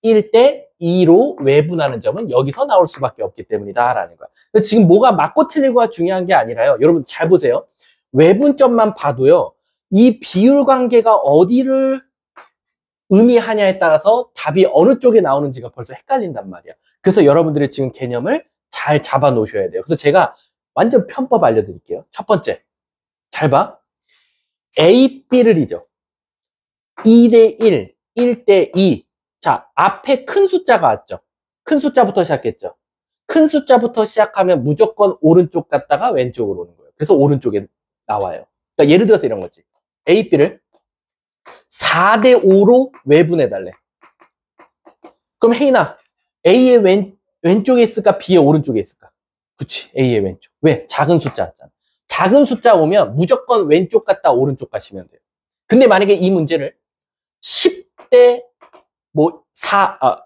1대 2로 외분하는 점은 여기서 나올 수밖에 없기 때문이다 라는 거야. 지금 뭐가 맞고 틀리고가 중요한 게 아니라요. 여러분 잘 보세요. 외분점만 봐도요. 이 비율 관계가 어디를 의미하냐에 따라서 답이 어느 쪽에 나오는지가 벌써 헷갈린단 말이야. 그래서 여러분들이 지금 개념을 잘 잡아 놓으셔야 돼요. 그래서 제가 완전 편법 알려드릴게요. 첫 번째, 잘 봐. A, B를 이죠. 2대 1, 1대 2. 자, 앞에 큰 숫자가 왔죠. 큰 숫자부터 시작했죠. 큰 숫자부터 시작하면 무조건 오른쪽 갔다가 왼쪽으로 오는 거예요. 그래서 오른쪽에 나와요. 그러니까 예를 들어서 이런 거지. A, B를 4대 5로 외분해달래. 그럼 혜인아, A의 왼쪽에 있을까? B의 오른쪽에 있을까? 그치, A의 왼쪽. 왜? 작은 숫자였잖아. 작은 숫자 오면 무조건 왼쪽 갔다 오른쪽 가시면 돼요. 근데 만약에 이 문제를 10대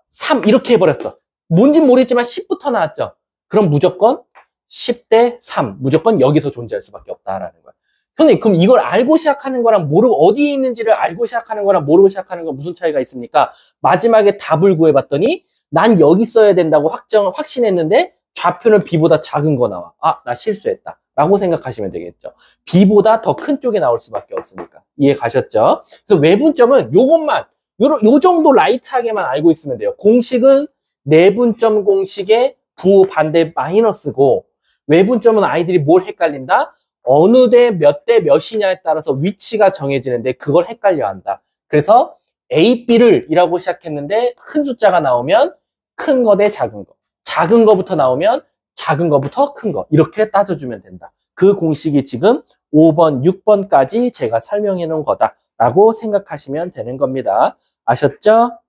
3 이렇게 해버렸어. 뭔진 모르겠지만 10부터 나왔죠. 그럼 무조건 10대 3, 무조건 여기서 존재할 수밖에 없다라는 거야. 선생님, 그럼 이걸 알고 시작하는 거랑 모르고 어디에 있는지를 알고 시작하는 거랑 모르고 시작하는 거 무슨 차이가 있습니까? 마지막에 답을 구해봤더니 난 여기 써야 된다고 확신했는데 좌표는 B보다 작은 거 나와. 아, 나 실수했다. 라고 생각하시면 되겠죠. B보다 더 큰 쪽에 나올 수밖에 없으니까. 이해 가셨죠? 그래서 외분점은 요것만, 요 정도 라이트하게만 알고 있으면 돼요. 공식은 내분점 공식의 부호 반대 마이너스고, 외분점은 아이들이 뭘 헷갈린다? 어느 대 몇이냐에 따라서 위치가 정해지는데 그걸 헷갈려 한다. 그래서 A, B를 이라고 시작했는데 큰 숫자가 나오면 큰 거 대 작은 거. 작은 거부터 나오면 작은 거부터 큰 거. 이렇게 따져주면 된다. 그 공식이 지금 5번, 6번까지 제가 설명해 놓은 거다라고 생각하시면 되는 겁니다. 아셨죠?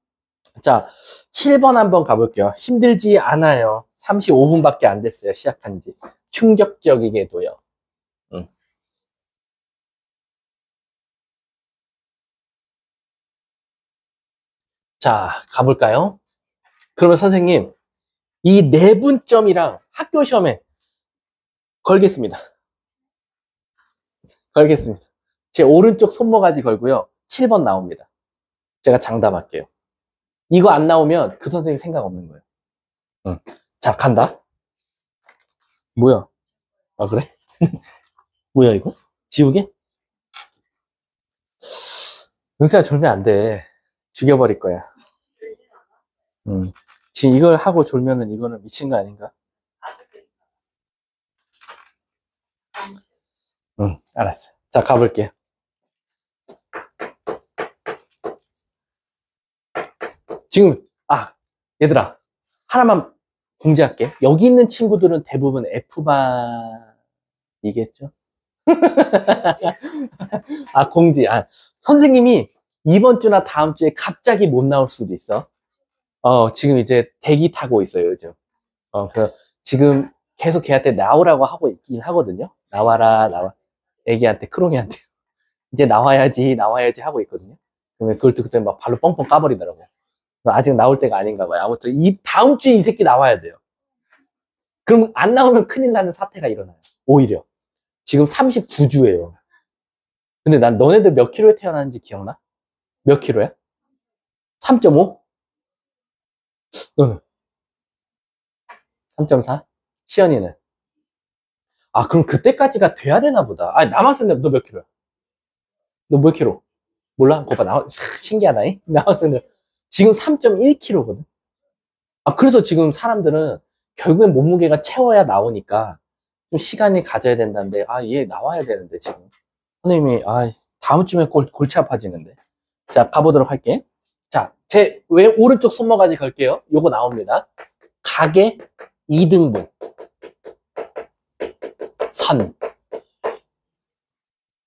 자, 7번 한번 가볼게요. 힘들지 않아요. 35분밖에 안 됐어요. 시작한 지. 충격적이게도요. 자, 가볼까요? 그러면 선생님, 이 내분점이랑 학교 시험에 걸겠습니다. 걸겠습니다. 제 오른쪽 손모가지 걸고요. 7번 나옵니다. 제가 장담할게요. 이거 안 나오면 그 선생님 생각 없는 거예요. 응. 자, 간다. 뭐야? 아, 그래? 뭐야, 이거? 지우개? 은수야, 졸면 안 돼. 죽여버릴 거야. 지금 이걸 하고 졸면은 이거는 미친 거 아닌가? 응, 알았어. 자, 가볼게요. 지금, 얘들아. 하나만 공지할게. 여기 있는 친구들은 대부분 F반이겠죠? 공지. 선생님이 이번 주나 다음 주에 갑자기 못 나올 수도 있어. 지금 이제 대기 타고 있어요, 요즘. 그래서 지금 계속 걔한테 나오라고 하고 있긴 하거든요. 나와라, 나와. 애기한테, 크롱이한테. 이제 나와야지, 나와야지 하고 있거든요. 그러면 그걸 듣고 막 발로 뻥뻥 까버리더라고. 아직 나올 때가 아닌가 봐요. 아무튼 다음 주에 이 새끼 나와야 돼요. 그럼 안 나오면 큰일 나는 사태가 일어나요. 오히려. 지금 39주예요. 근데 난 너네들 몇 킬로에 태어났는지 기억나? 몇 킬로야? 3.5? 응. 3.4? 시연이는? 그럼 그때까지가 돼야 되나 보다. 남학생들 너 몇 킬로야? 너 몇 킬로? 몰라? 오빠 신기하다. 남학생들 지금 3.1킬로거든. 그래서 지금 사람들은 결국엔 몸무게가 채워야 나오니까 좀 시간이 가져야 된다는데, 얘 나와야 되는데, 지금. 선생님이, 다음 주면 골치 아파지는데. 자, 가보도록 할게. 자, 제 오른쪽 손모가지 걸게요. 요거 나옵니다. 각의 2등분. 선.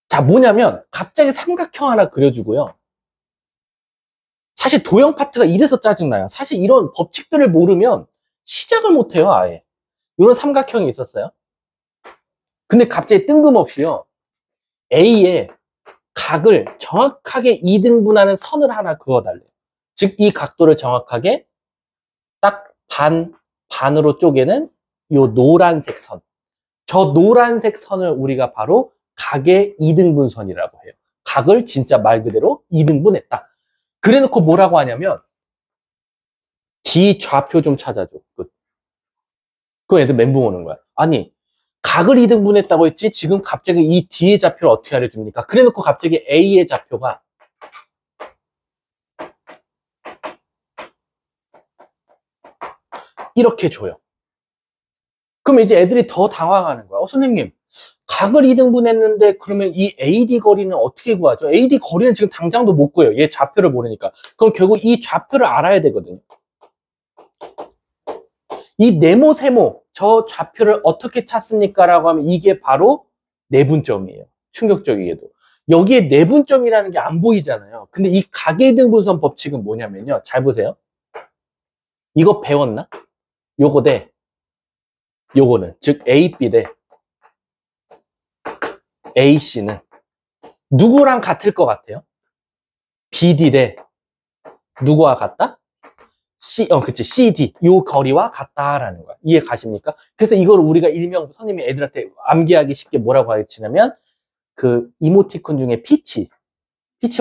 자, 뭐냐면, 갑자기 삼각형 하나 그려주고요. 사실 도형 파트가 이래서 짜증나요. 사실 이런 법칙들을 모르면 시작을 못해요, 아예. 이런 삼각형이 있었어요. 근데 갑자기 뜬금없이요. A에 각을 정확하게 2등분하는 선을 하나 그어달래요. 즉, 이 각도를 정확하게 딱 반으로 쪼개는 요 노란색 선. 저 노란색 선을 우리가 바로 각의 2등분선이라고 해요. 각을 진짜 말 그대로 2등분했다. 그래 놓고 뭐라고 하냐면, D 좌표 좀 찾아줘. 끝. 그럼 애들 멘붕 오는 거야. 아니, 각을 2등분했다고 했지 지금 갑자기 이 D의 좌표를 어떻게 알려줍니까? 그래 놓고 갑자기 A의 좌표가 이렇게 줘요. 그럼 이제 애들이 더 당황하는 거야. 선생님, 각을 2등분했는데 그러면 이 AD 거리는 어떻게 구하죠? AD 거리는 지금 당장도 못 구해요. 얘 좌표를 모르니까. 그럼 결국 이 좌표를 알아야 되거든요. 이 네모, 세모, 저 좌표를 어떻게 찾습니까? 라고 하면 이게 바로 내분점이에요. 충격적이게도. 여기에 내분점이라는 게 안 보이잖아요. 근데 이 각의 등분선 법칙은 뭐냐면요. 잘 보세요. 이거 배웠나? 요거 대 요거는, 즉 AB 대 AC는 누구랑 같을 것 같아요? BD 대 누구와 같다? 그치, CD. 요 거리와 같다라는 거야. 이해 가십니까? 그래서 이걸 우리가 일명 선생님이 애들한테 암기하기 쉽게 뭐라고 가르치냐면, 그 이모티콘 중에 피치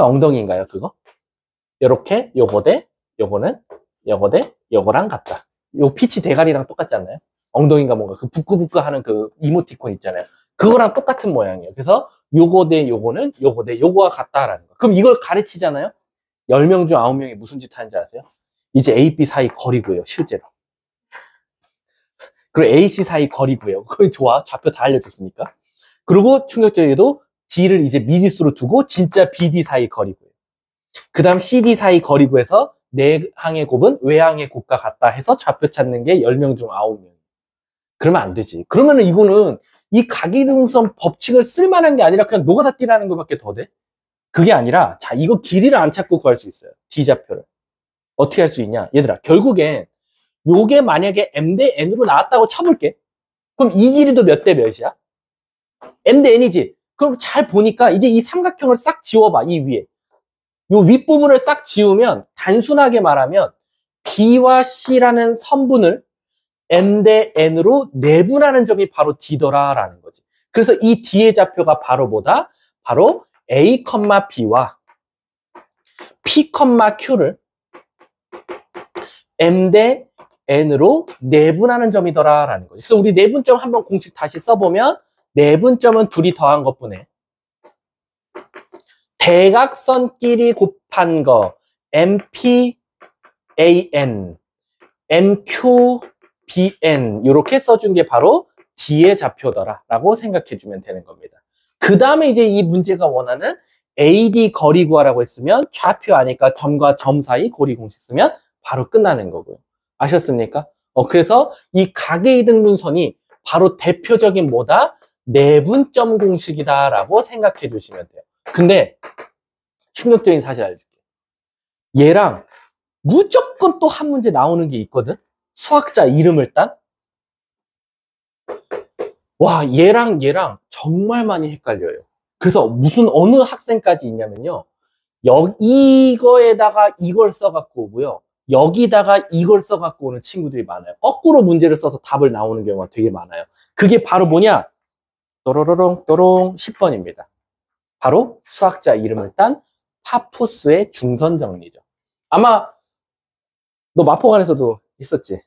엉덩이인가요? 그거? 요렇게 요거 대 요거는 요거 대 요거랑 같다. 요 피치 대가리랑 똑같지 않나요? 엉덩이가 뭔가 그 부끄부끄 하는 그 이모티콘 있잖아요. 그거랑 똑같은 모양이에요. 그래서 요거 대 요거는 요거 대 요거와 같다라는 거. 그럼 이걸 가르치잖아요? 10명 중 9명이 무슨 짓 하는지 아세요? 이제 A, B 사이 거리 구해요, 실제로. 그리고 A, C 사이 거리 구해요. 그거 좋아. 좌표 다 알려줬으니까. 그리고 충격적이게도 D를 이제 미지수로 두고 진짜 B, D 사이 거리 구해요. 그 다음 C, D 사이 거리 구해서 내항의 곱은 외항의 곱과 같다 해서 좌표 찾는 게 10명 중 9명. 그러면 안 되지. 그러면은 이거는 이 각이등선 법칙을 쓸만한 게 아니라 그냥 노가다 띠라는 것밖에 더 돼? 그게 아니라, 자, 이거 길이를 안 찾고 구할 수 있어요. D좌표를. 어떻게 할 수 있냐? 얘들아, 결국엔 요게 만약에 M 대 N으로 나왔다고 쳐볼게. 그럼 이 길이도 몇 대 몇이야? M 대 N이지. 그럼 잘 보니까 이제 이 삼각형을 싹 지워봐, 이 위에. 요 윗부분을 싹 지우면 단순하게 말하면 B와 C라는 선분을 M 대 N으로 내분하는 점이 바로 D더라라는 거지. 그래서 이 D의 좌표가 바로 뭐다? 바로 A, B와 P, Q를 M 대 N으로 내분하는 점이더라라는 거죠. 그래서 우리 내분점 한번 공식 다시 써보면 내분점은 둘이 더한 것뿐에 대각선끼리 곱한 거 MPAN, NQBN 이렇게 써준 게 바로 D의 좌표더라라고 생각해주면 되는 겁니다. 그 다음에 이제 이 문제가 원하는 AD 거리 구하라고 했으면 좌표 아니까 점과 점 사이 거리 공식 쓰면 바로 끝나는 거고요. 아셨습니까? 그래서 이 각의 이등분선이 바로 대표적인 뭐다? 내분점 공식이다라고 생각해 주시면 돼요. 근데 충격적인 사실 알려줄게요. 얘랑 무조건 또 한 문제 나오는 게 있거든? 수학자 이름을 딴? 와, 얘랑 정말 많이 헷갈려요. 그래서 무슨 어느 학생까지 있냐면요. 이거에다가 이걸 써갖고 오고요. 여기다가 이걸 써갖고 오는 친구들이 많아요. 거꾸로 문제를 써서 답을 나오는 경우가 되게 많아요. 그게 바로 뭐냐? 또로로롱 또롱 10번입니다. 바로 수학자 이름을 딴 파푸스의 중선 정리죠. 아마 너 마포관에서도 있었지?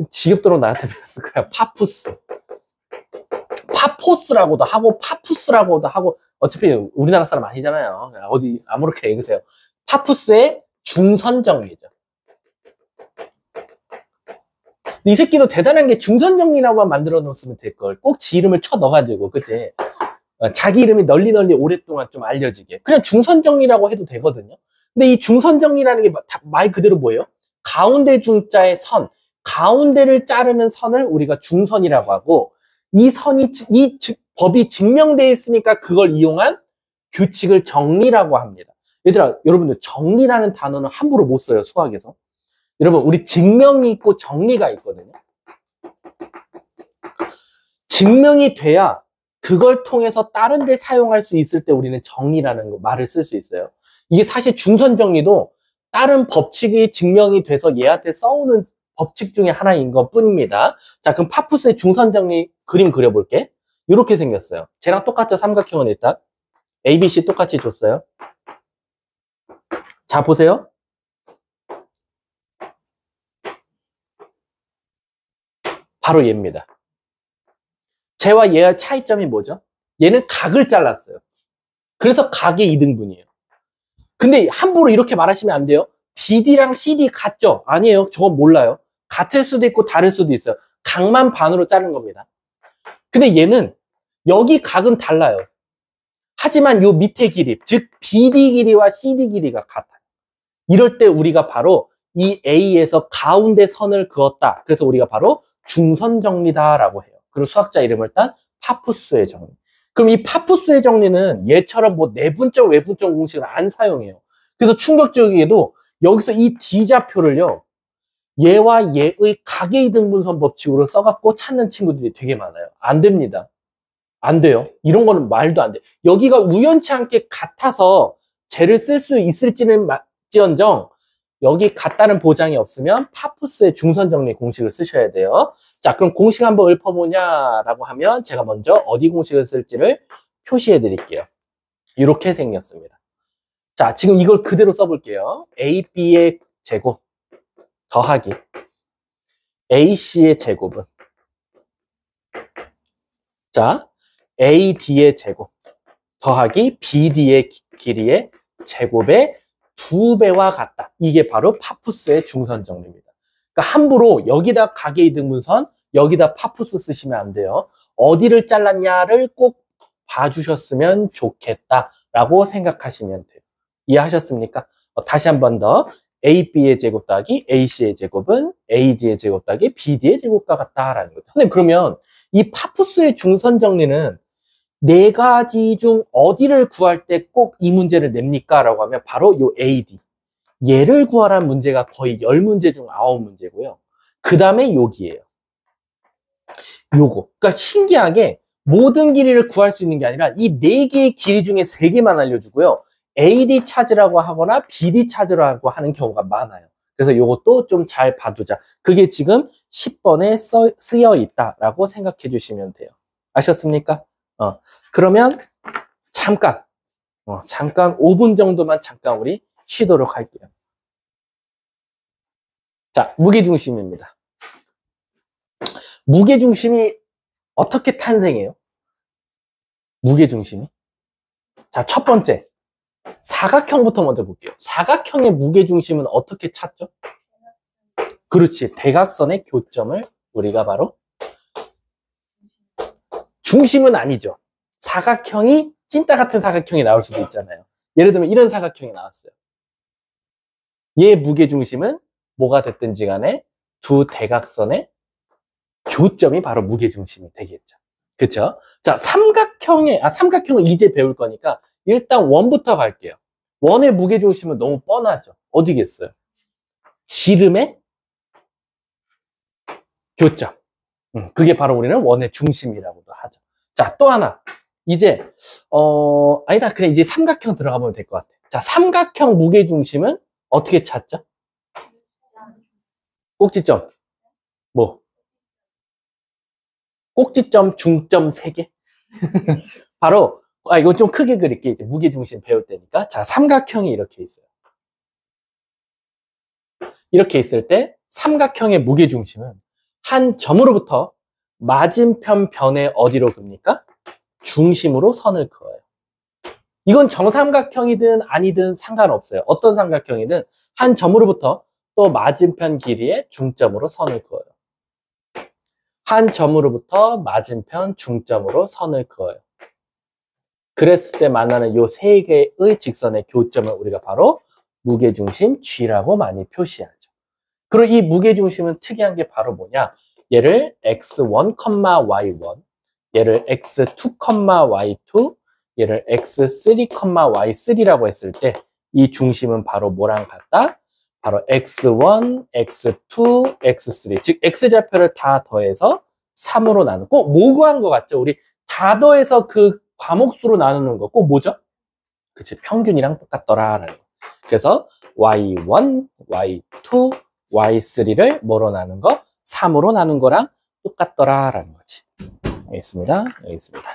지겹도록 나한테 배웠을 거야. 파푸스. 파포스라고도 하고 파푸스라고도 하고 어차피 우리나라 사람 아니잖아요. 어디 아무렇게 읽으세요. 파푸스의 중선 정리죠. 이 새끼도 대단한 게 중선 정리라고만 만들어 놓으면 될 걸. 꼭 지 이름을 쳐 넣어가지고, 그치? 자기 이름이 널리 오랫동안 좀 알려지게. 그냥 중선 정리라고 해도 되거든요. 근데 이 중선 정리라는 게 말 그대로 뭐예요? 가운데 중자의 선, 가운데를 자르는 선을 우리가 중선이라고 하고, 이 선이, 법이 증명되어 있으니까 그걸 이용한 규칙을 정리라고 합니다. 얘들아, 여러분들 정리라는 단어는 함부로 못 써요, 수학에서. 여러분, 우리 증명이 있고 정리가 있거든요. 증명이 돼야 그걸 통해서 다른 데 사용할 수 있을 때 우리는 정리라는 말을 쓸 수 있어요. 이게 사실 중선 정리도 다른 법칙이 증명이 돼서 얘한테 써오는 법칙 중에 하나인 것 뿐입니다. 자, 그럼 파푸스의 중선 정리 그림 그려볼게. 이렇게 생겼어요. 쟤랑 똑같죠? 삼각형은 일단. ABC 똑같이 줬어요. 자, 보세요. 바로 얘입니다. 쟤와 얘의 차이점이 뭐죠? 얘는 각을 잘랐어요. 그래서 각의 2등분이에요. 근데 함부로 이렇게 말하시면 안 돼요. BD랑 CD 같죠? 아니에요. 저건 몰라요. 같을 수도 있고 다를 수도 있어요. 각만 반으로 자른 겁니다. 근데 얘는 여기 각은 달라요. 하지만 요 밑에 길이, 즉 BD 길이와 CD 길이가 같아요. 이럴 때 우리가 바로 이 A에서 가운데 선을 그었다. 그래서 우리가 바로 중선 정리다라고 해요. 그리고 수학자 이름을 딴 파푸스의 정리. 그럼 이 파푸스의 정리는 얘처럼 뭐 내분적, 외분적 공식을 안 사용해요. 그래서 충격적이게도 여기서 이 D좌표를요, 얘와 얘의 각의 이등분선 법칙으로 써갖고 찾는 친구들이 되게 많아요. 안 됩니다. 안 돼요. 이런 거는 말도 안 돼. 여기가 우연치 않게 같아서 쟤를 쓸 수 있을지는 지언정 여기 같다는 보장이 없으면 파푸스의 중선정리 공식을 쓰셔야 돼요. 자, 그럼 공식 한번 읊어보냐라고 하면 제가 먼저 어디 공식을 쓸지를 표시해 드릴게요. 이렇게 생겼습니다. 자, 지금 이걸 그대로 써볼게요. AB의 제곱 더하기 AC의 제곱은, 자, AD의 제곱 더하기 BD의 길이의 제곱의 2배와 같다. 이게 바로 파푸스의 중선 정리입니다. 그러니까 함부로 여기다 각의 이등분선, 여기다 파푸스 쓰시면 안 돼요. 어디를 잘랐냐를 꼭 봐주셨으면 좋겠다라고 생각하시면 돼요. 이해하셨습니까? 다시 한 번 더. AB의 제곱 더하기 AC의 제곱은 AD의 제곱 더하기 BD의 제곱과 같다라는 거죠. 선생님, 그러면 이 파푸스의 중선 정리는 네 가지 중 어디를 구할 때 꼭 이 문제를 냅니까? 라고 하면 바로 요 AD. 얘를 구하라는 문제가 거의 10문제 중 9문제고요. 그 다음에 여기에요. 요거. 그러니까 신기하게 모든 길이를 구할 수 있는 게 아니라 이 4개의 길이 중에 3개만 알려주고요. AD 찾으라고 하거나 BD 찾으라고 하는 경우가 많아요. 그래서 요것도 좀 잘 봐두자. 그게 지금 10번에 쓰여 있다라고 생각해 주시면 돼요. 아셨습니까? 그러면 잠깐 5분 정도만 잠깐 우리 쉬도록 할게요. 자, 무게중심입니다. 무게중심이 어떻게 탄생해요? 무게중심이? 자, 첫 번째 사각형부터 먼저 볼게요. 사각형의 무게중심은 어떻게 찾죠? 그렇지, 대각선의 교점을 우리가 바로, 중심은 아니죠. 사각형이 찐따 같은 사각형이 나올 수도 있잖아요. 예를 들면 이런 사각형이 나왔어요. 얘 무게중심은 뭐가 됐든지 간에 두 대각선의 교점이 바로 무게중심이 되겠죠. 그렇죠? 자, 삼각형을 이제 배울 거니까 일단 원부터 갈게요. 원의 무게중심은 너무 뻔하죠. 어디겠어요? 지름의 교점. 그게 바로 우리는 원의 중심이라고도 하죠. 자, 또 하나. 이제 아니다. 그냥 이제 삼각형 들어가 보면 될 것 같아. 자, 삼각형 무게중심은 어떻게 찾죠? 꼭지점. 뭐? 꼭지점, 중점 3개? 바로, 이건 좀 크게 그릴게. 이제 무게중심 배울 때니까. 자, 삼각형이 이렇게 있어요. 이렇게 있을 때 삼각형의 무게중심은 한 점으로부터 맞은편 변의 어디로 깁니까? 중심으로 선을 그어요. 이건 정삼각형이든 아니든 상관없어요. 어떤 삼각형이든 한 점으로부터 또 맞은편 길이의 중점으로 선을 그어요. 한 점으로부터 맞은편 중점으로 선을 그어요. 그랬을 때 만나는 요 3개의 직선의 교점을 우리가 바로 무게중심 G라고 많이 표시하죠. 그리고 이 무게중심은 특이한 게 바로 뭐냐? 얘를 x1, y1, 얘를 x2, y2, 얘를 x3, y3라고 했을 때 이 중심은 바로 뭐랑 같다? 바로 x1, x2, x3, 즉 x좌표를 다 더해서 3으로 나누고, 꼭 뭐 구한 것 같죠? 우리 다 더해서 그 과목수로 나누는 거 꼭 뭐죠? 그치, 평균이랑 똑같더라라는 거. 그래서 y1, y2, y3를 뭐로 나눈 거? 3으로 나눈 거랑 똑같더라라는 거지. 알겠습니다. 여기 있습니다.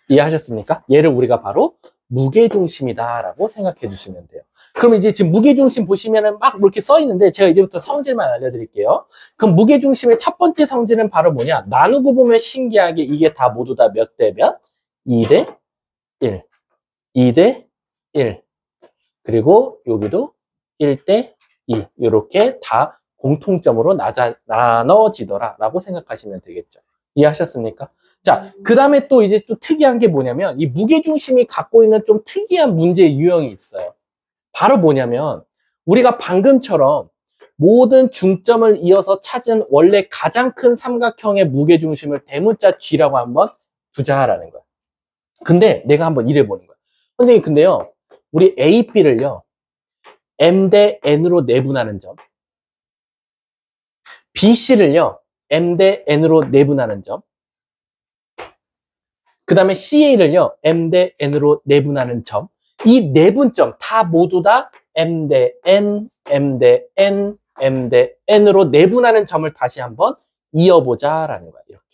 이해하셨습니까? 얘를 우리가 바로 무게중심이다라고 생각해 주시면 돼요. 그럼 이제 지금 무게중심 보시면은 막 이렇게 써 있는데 제가 이제부터 성질만 알려드릴게요. 그럼 무게중심의 첫 번째 성질은 바로 뭐냐? 나누고 보면 신기하게 이게 다 모두 다 몇 대 몇? 2대 1. 2대 1. 그리고 여기도 1대 2. 이렇게 다 공통점으로 나눠지더라라고 생각하시면 되겠죠. 이해하셨습니까? 자, 그 다음에 또 이제 또 특이한 게 뭐냐면 이 무게중심이 갖고 있는 좀 특이한 문제 유형이 있어요. 바로 뭐냐면 우리가 방금처럼 모든 중점을 이어서 찾은 원래 가장 큰 삼각형의 무게중심을 대문자 G라고 한번 두자라는 거야. 근데 내가 한번 이래 보는 거야. 선생님, 근데요, 우리 A, B를요, M 대 N으로 내분하는 점, B, C를요, M 대 N으로 내분하는 점, 그 다음에 CA를요, M 대 N으로 내분하는 점, 이 내분점 다 모두 다 M 대 N, M 대 N, M 대 N으로 내분하는 점을 다시 한번 이어보자라는 거야, 이렇게.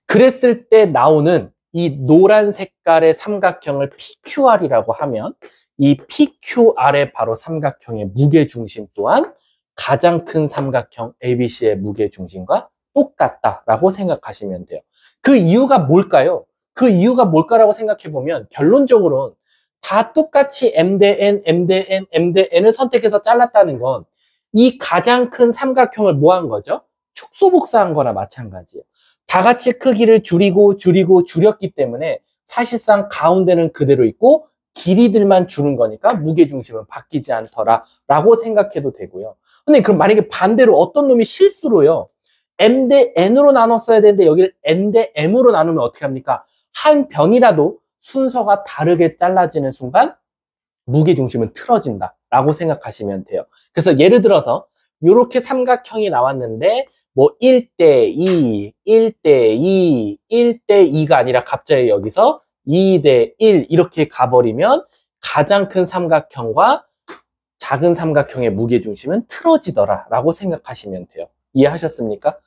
그랬을 때 나오는 이 노란 색깔의 삼각형을 PQR이라고 하면 이 PQR의 바로 삼각형의 무게중심 또한 가장 큰 삼각형 ABC의 무게중심과 똑같다라고 생각하시면 돼요. 그 이유가 뭘까요? 그 이유가 뭘까라고 생각해보면 결론적으로는 다 똑같이 M 대 N, M 대 N, M 대 N을 선택해서 잘랐다는 건 이 가장 큰 삼각형을 뭐 한 거죠? 축소복사한 거나 마찬가지예요. 다 같이 크기를 줄였기 때문에 사실상 가운데는 그대로 있고 길이들만 줄은 거니까 무게중심은 바뀌지 않더라라고 생각해도 되고요. 근데 그럼 만약에 반대로 어떤 놈이 실수로요, M 대 N으로 나눴어야 되는데 여기를 N 대 M으로 나누면 어떻게 합니까? 한 변이라도 순서가 다르게 잘라지는 순간 무게중심은 틀어진다라고 생각하시면 돼요. 그래서 예를 들어서 이렇게 삼각형이 나왔는데 뭐 1대 2, 1대 2, 1대 2가 아니라 갑자기 여기서 2대 1 이렇게 가버리면 가장 큰 삼각형과 작은 삼각형의 무게중심은 틀어지더라라고 생각하시면 돼요. 이해하셨습니까?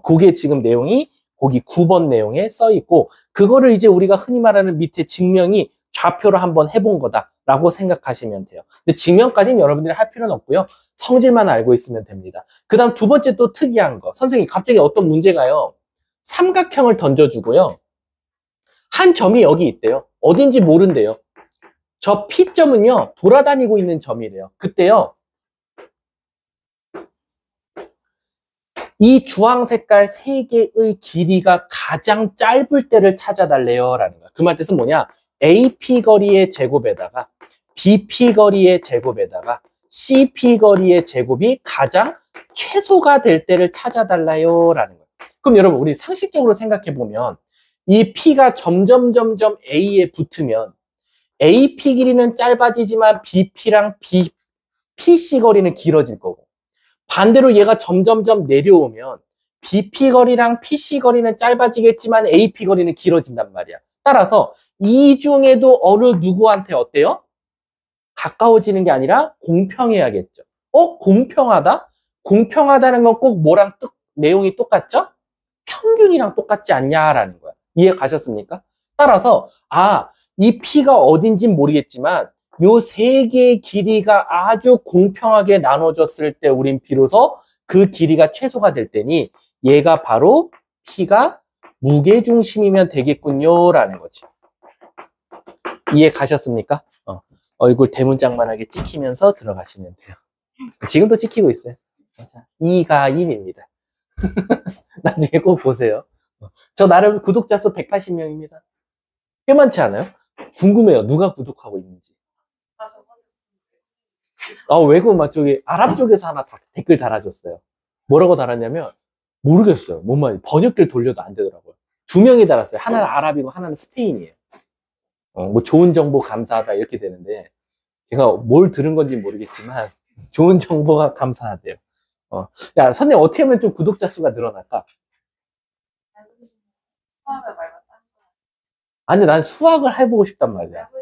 그게 지금 내용이 거기 9번 내용에 써 있고, 그거를 이제 우리가 흔히 말하는 밑에 증명이 좌표로 한번 해본 거다라고 생각하시면 돼요. 근데 증명까지는 여러분들이 할 필요는 없고요. 성질만 알고 있으면 됩니다. 그 다음 두 번째 또 특이한 거. 선생님, 갑자기 어떤 문제가요, 삼각형을 던져주고요, 한 점이 여기 있대요. 어딘지 모른대요. 저 P점은요, 돌아다니고 있는 점이래요. 그때요, 이 주황 색깔 3개의 길이가 가장 짧을 때를 찾아달래요 라는 거야. 그 말 뜻은 뭐냐? AP 거리의 제곱에다가 BP 거리의 제곱에다가 CP 거리의 제곱이 가장 최소가 될 때를 찾아달라요 라는 거야. 그럼 여러분, 우리 상식적으로 생각해 보면 이 P가 점점 A에 붙으면 AP 길이는 짧아지지만 BP랑 PC 거리는 길어질 거고, 반대로 얘가 점점 내려오면 BP 거리랑 PC 거리는 짧아지겠지만 AP 거리는 길어진단 말이야. 따라서 이 중에도 어느 누구한테 어때요? 가까워지는 게 아니라 공평해야겠죠. 공평하다? 공평하다는 건 꼭 뭐랑 내용이 똑같죠? 평균이랑 똑같지 않냐라는 거야. 이해 가셨습니까? 따라서 이 P가 어딘진 모르겠지만 요 3개의 길이가 아주 공평하게 나눠졌을 때 우린 비로소 그 길이가 최소가 될 때니 얘가 바로 P가 무게중심이면 되겠군요 라는 거지. 이해 가셨습니까? 얼굴 대문짝만하게 찍히면서 들어가시면 돼요. 지금도 찍히고 있어요. 2가 1입니다. 나중에 꼭 보세요. 저 나름 구독자 수 180명입니다. 꽤 많지 않아요? 궁금해요. 누가 구독하고 있는지. 외국 막 저기 아랍 쪽에서 하나 댓글 달아줬어요. 뭐라고 달았냐면 모르겠어요. 뭔 말인지 번역기를 돌려도 안 되더라고요. 2명이 달았어요. 하나는 아랍이고 하나는 스페인이에요. 뭐 좋은 정보 감사하다 이렇게 되는데 제가 뭘 들은 건지 모르겠지만 좋은 정보가 감사하대요. 야, 선생님 어떻게 하면 좀 구독자 수가 늘어날까? 수학을 말고 딴 아니, 난 수학을 해보고 싶단 말이야. 거.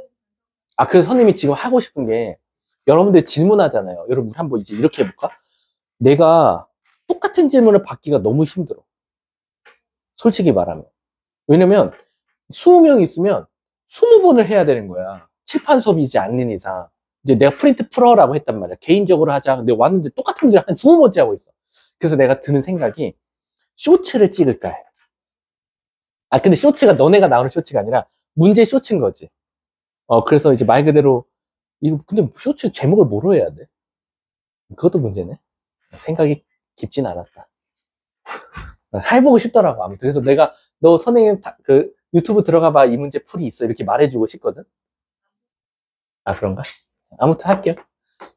아, 그래서 선생님이 지금 하고 싶은 게, 여러분들 질문하잖아요. 여러분, 한번 이제 이렇게 해볼까? 내가 똑같은 질문을 받기가 너무 힘들어. 솔직히 말하면. 왜냐면, 20명 있으면 20번을 해야 되는 거야. 칠판 수업이지 않는 이상. 이제 내가 프린트 풀어라고 했단 말이야. 개인적으로 하자. 근데 왔는데 똑같은 문제를 한 20번째 하고 있어. 그래서 내가 드는 생각이, 쇼츠를 찍을까 해. 아, 근데 쇼츠가 너네가 나오는 쇼츠가 아니라, 문제 쇼츠인 거지. 그래서 이제 말 그대로, 이거, 근데 쇼츠 제목을 뭐로 해야 돼? 그것도 문제네. 생각이 깊진 않았다. 해보고 싶더라고, 아무튼. 그래서 내가, 너 선생님, 유튜브 들어가 봐, 이 문제 풀이 있어. 이렇게 말해주고 싶거든? 아, 그런가? 아무튼 할게요.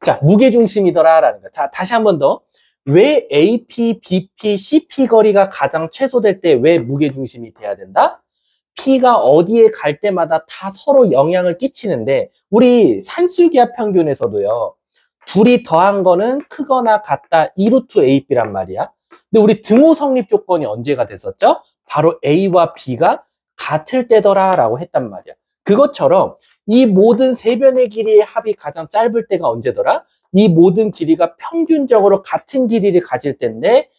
자, 무게중심이더라라는 거. 자, 다시 한 번 더. 왜 AP, BP, CP 거리가 가장 최소될 때 왜 무게중심이 돼야 된다? P가 어디에 갈 때마다 다 서로 영향을 끼치는데, 우리 산술기하 평균에서도요, 둘이 더한 거는 크거나 같다 2루트 AB란 말이야. 근데 우리 등호 성립 조건이 언제가 됐었죠? 바로 A와 B가 같을 때더라라고 했단 말이야. 그것처럼 이 모든 세 변의 길이의 합이 가장 짧을 때가 언제더라? 이 모든 길이가 평균적으로 같은 길이를 가질 때인데,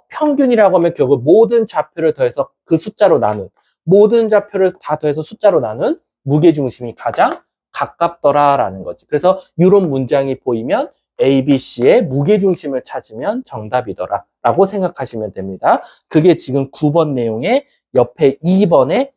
평균이라고 하면 결국 모든 좌표를 더해서 그 숫자로 나눈, 모든 좌표를 다 더해서 숫자로 나눈 무게중심이 가장 가깝더라라는 거지. 그래서 이런 문장이 보이면 A, B, C의 무게중심을 찾으면 정답이더라 라고 생각하시면 됩니다. 그게 지금 9번 내용의 옆에 2번에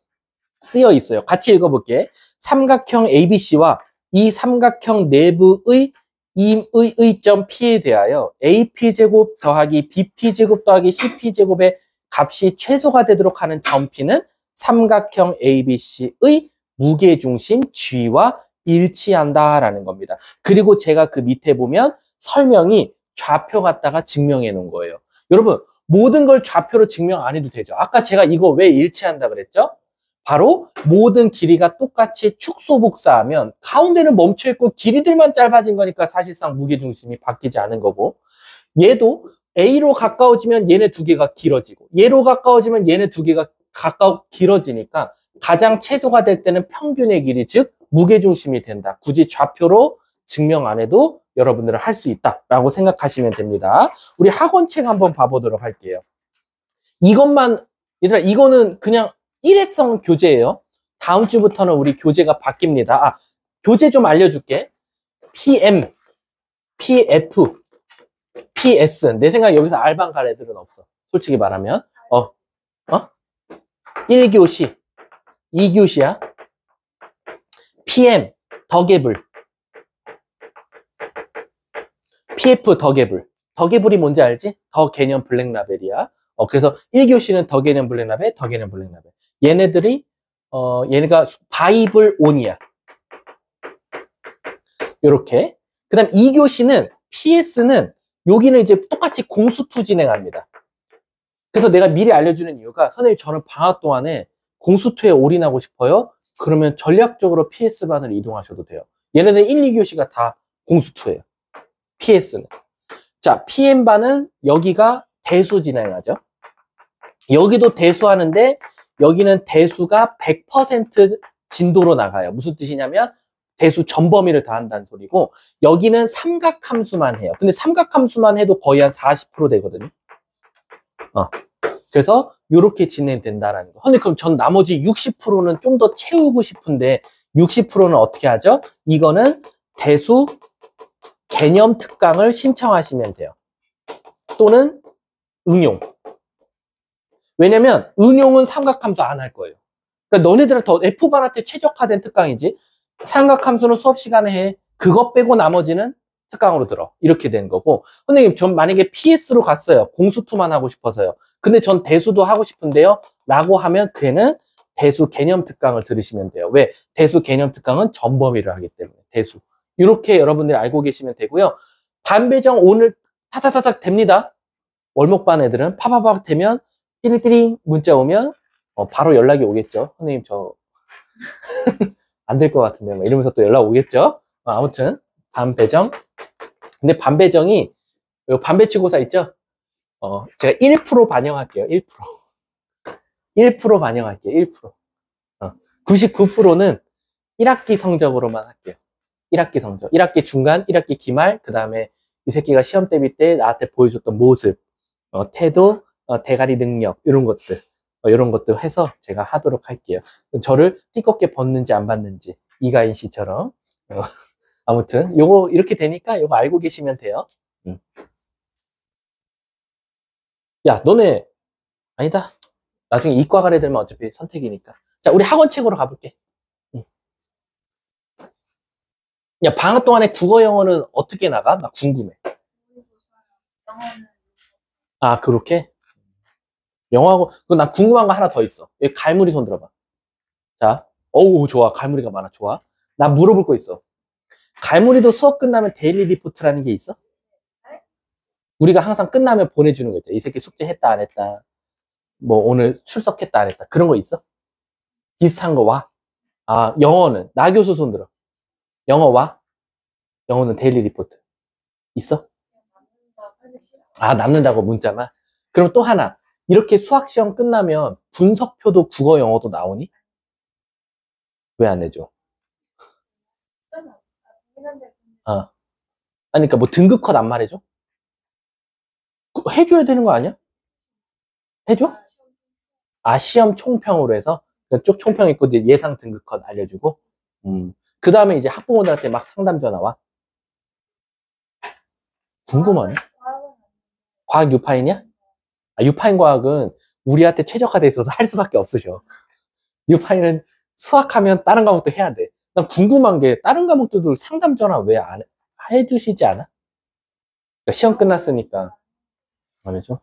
쓰여 있어요. 같이 읽어볼게. 삼각형 ABC와 이 삼각형 내부의 임의 점 P에 대하여 AP제곱 더하기 BP제곱 더하기 CP제곱의 값이 최소가 되도록 하는 점 P는 삼각형 ABC의 무게중심 G와 일치한다라는 겁니다. 그리고 제가 그 밑에 보면 설명이 좌표 갖다가 증명해 놓은 거예요. 여러분, 모든 걸 좌표로 증명 안 해도 되죠. 아까 제가 이거 왜 일치한다 그랬죠? 바로 모든 길이가 똑같이 축소복사하면 가운데는 멈춰있고 길이들만 짧아진 거니까 사실상 무게중심이 바뀌지 않은 거고, 얘도 A로 가까워지면 얘네 두 개가 길어지고 얘로 가까워지면 얘네 두 개가 길어지니까 가장 최소가 될 때는 평균의 길이, 즉 무게중심이 된다. 굳이 좌표로 증명 안 해도 여러분들은 할 수 있다라고 생각하시면 됩니다. 우리 학원책 한번 봐보도록 할게요. 이것만, 얘들아, 이거는 그냥 일회성 교재예요. 다음 주부터는 우리 교재가 바뀝니다. 교재 좀 알려줄게. PM, PF, PS. 내 생각에 여기서 알방 갈 애들은 없어. 솔직히 말하면. 1교시, 2교시야. PM, 더개불. PF, 더개불. 더개불이 뭔지 알지? 더 개념 블랙라벨이야. 그래서 1교시는 더 개념 블랙라벨, 더 개념 블랙라벨. 얘네들이, 얘네가 바이블 온이야. 요렇게. 그 다음 2교시는, PS는, 여기는 이제 똑같이 공수투 진행합니다. 그래서 내가 미리 알려주는 이유가, 선생님, 저는 방학 동안에 공수투에 올인하고 싶어요. 그러면 전략적으로 PS반을 이동하셔도 돼요. 얘네들 1, 2교시가 다 공수투예요. PS는. 자, PM반은 여기가 대수 진행하죠. 여기도 대수하는데 여기는 대수가 100% 진도로 나가요. 무슨 뜻이냐면 대수 전 범위를 다 한다는 소리고, 여기는 삼각함수만 해요. 근데 삼각함수만 해도 거의 한 40% 되거든요. 그래서 이렇게 진행된다라는 거. 근데 그럼 전 나머지 60%는 좀 더 채우고 싶은데 60%는 어떻게 하죠? 이거는 대수 개념 특강을 신청하시면 돼요. 또는 응용. 왜냐면 응용은 삼각함수 안 할 거예요. 그러니까 너네들은 더 F반한테 최적화된 특강이지, 삼각함수는 수업 시간에 해. 그것 빼고 나머지는 특강으로 들어. 이렇게 된 거고, 선생님 전 만약에 PS로 갔어요. 공수투만 하고 싶어서요. 근데 전 대수도 하고 싶은데요. 라고 하면 걔는 대수 개념 특강을 들으시면 돼요. 왜? 대수 개념 특강은 전범위를 하기 때문에. 대수. 이렇게 여러분들이 알고 계시면 되고요. 반배정 오늘 타타타닥 됩니다. 월목반 애들은 파파박 되면 띠링띠링 문자 오면 바로 연락이 오겠죠. 선생님 저 안 될 것 같은데 막 이러면서 또 연락 오겠죠. 아무튼 반배정. 근데 반배정이 요 반배치고사 있죠? 제가 1% 반영할게요. 1%. 1% 반영할게요. 1%. 99%는 1학기 성적으로만 할게요. 1학기 성적. 1학기 중간, 1학기 기말, 그 다음에 이 새끼가 시험 대비 때 나한테 보여줬던 모습, 태도, 대가리 능력, 이런 것들. 이런 것들 해서 제가 하도록 할게요. 저를 띠껍게 벗는지 안 받는지. 이가인 씨처럼. 아무튼, 요거 이렇게 되니까 요거 알고 계시면 돼요. 야, 너네, 아니다. 나중에 이과 가래 되면 어차피 선택이니까. 자, 우리 학원책으로 가볼게. 야, 방학 동안에 국어, 영어는 어떻게 나가? 나 궁금해. 아, 그렇게? 영어하고, 나 궁금한 거 하나 더 있어. 여기 갈무리 손 들어봐. 자, 어우, 좋아. 갈무리가 많아. 좋아. 나 물어볼 거 있어. 갈무리도 수업 끝나면 데일리 리포트라는 게 있어? 우리가 항상 끝나면 보내주는 거 있죠. 이 새끼 숙제 했다, 안 했다. 뭐, 오늘 출석했다, 안 했다. 그런 거 있어? 비슷한 거 와? 아, 영어는? 나 교수 손 들어. 영어 와? 영어는 데일리 리포트. 있어? 아, 남는다고 문자만? 그럼 또 하나. 이렇게 수학 시험 끝나면 분석표도 국어, 영어도 나오니? 왜 안 해줘? 아니, 그러니까 뭐 등급 컷 안 말해줘? 해줘야 되는 거 아니야? 해줘? 아, 시험 총평으로 해서? 쭉 총평 있고 이제 예상 등급 컷 알려주고. 그 다음에 이제 학부모들한테 막 상담 전화 와. 궁금하네. 과학 유파인이야? 아, 유파인 과학은 우리한테 최적화돼 있어서 할 수밖에 없으셔. 유파인은 수학하면 다른 과목도 해야 돼. 난 궁금한 게 다른 과목들도 상담 전화 왜 안 해주시지 않아? 그러니까 시험 끝났으니까 안 해줘?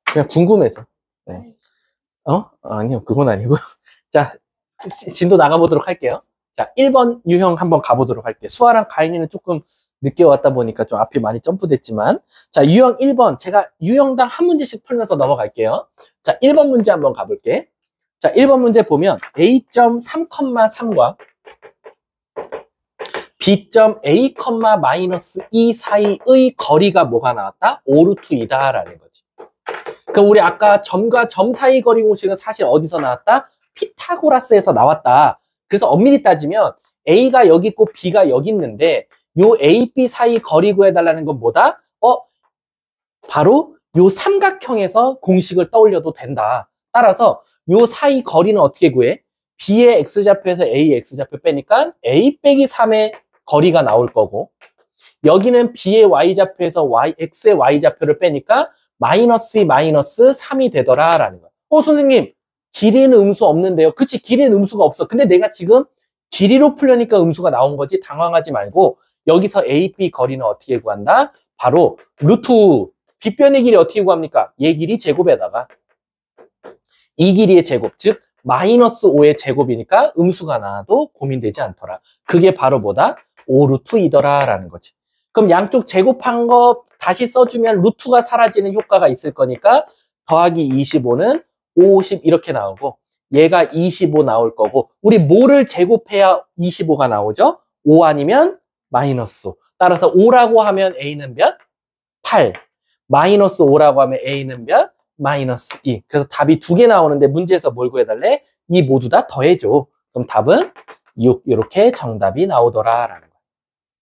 그냥 궁금해서. 네. 아니요, 그건 아니고. 자, 진도 나가보도록 할게요. 자, 1번 유형 한번 가보도록 할게요. 수아랑 가인이는 조금 늦게 왔다 보니까 좀 앞이 많이 점프됐지만. 자, 유형 1번. 제가 유형당 한 문제씩 풀면서 넘어갈게요. 자, 1번 문제 한번 가볼게. 자, 1번 문제 보면 A.3,3과 B.A,-2 사이의 거리가 뭐가 나왔다? 5루트2다 라는 거지. 그럼 우리 아까 점과 점 사이 거리 공식은 사실 어디서 나왔다? 피타고라스에서 나왔다. 그래서 엄밀히 따지면 A가 여기 있고 B가 여기 있는데 요 A, B 사이 거리 구해달라는 건 뭐다? 바로 요 삼각형에서 공식을 떠올려도 된다. 따라서 요 사이 거리는 어떻게 구해? B의 X좌표에서 A의 X좌표 빼니까 A 빼기 3의 거리가 나올 거고, 여기는 B의 Y좌표에서 X의 Y좌표를 빼니까 마이너스 3이 되더라 라는 거야. 선생님, 길이는 음수 없는데요. 그치, 길이는 음수가 없어. 근데 내가 지금 길이로 풀려니까 음수가 나온 거지. 당황하지 말고 여기서 A, B 거리는 어떻게 구한다? 바로 루트 빗변의 길이 어떻게 구합니까? 얘 길이 제곱에다가 이 길이의 제곱, 즉 마이너스 5의 제곱이니까 음수가 나와도 고민되지 않더라. 그게 바로 뭐다? 5루트이더라 라는 거지. 그럼 양쪽 제곱한 거 다시 써주면 루트가 사라지는 효과가 있을 거니까 더하기 25는 50 이렇게 나오고, 얘가 25 나올 거고, 우리 뭐를 제곱해야 25가 나오죠? 5 아니면 마이너스 5. 따라서 5라고 하면 A는 몇? 8. 마이너스 5라고 하면 A는 몇? 마이너스 2. 그래서 답이 두 개 나오는데 문제에서 뭘 구해달래? 이 모두 다 더해줘. 그럼 답은 6. 이렇게 정답이 나오더라 라는 거야.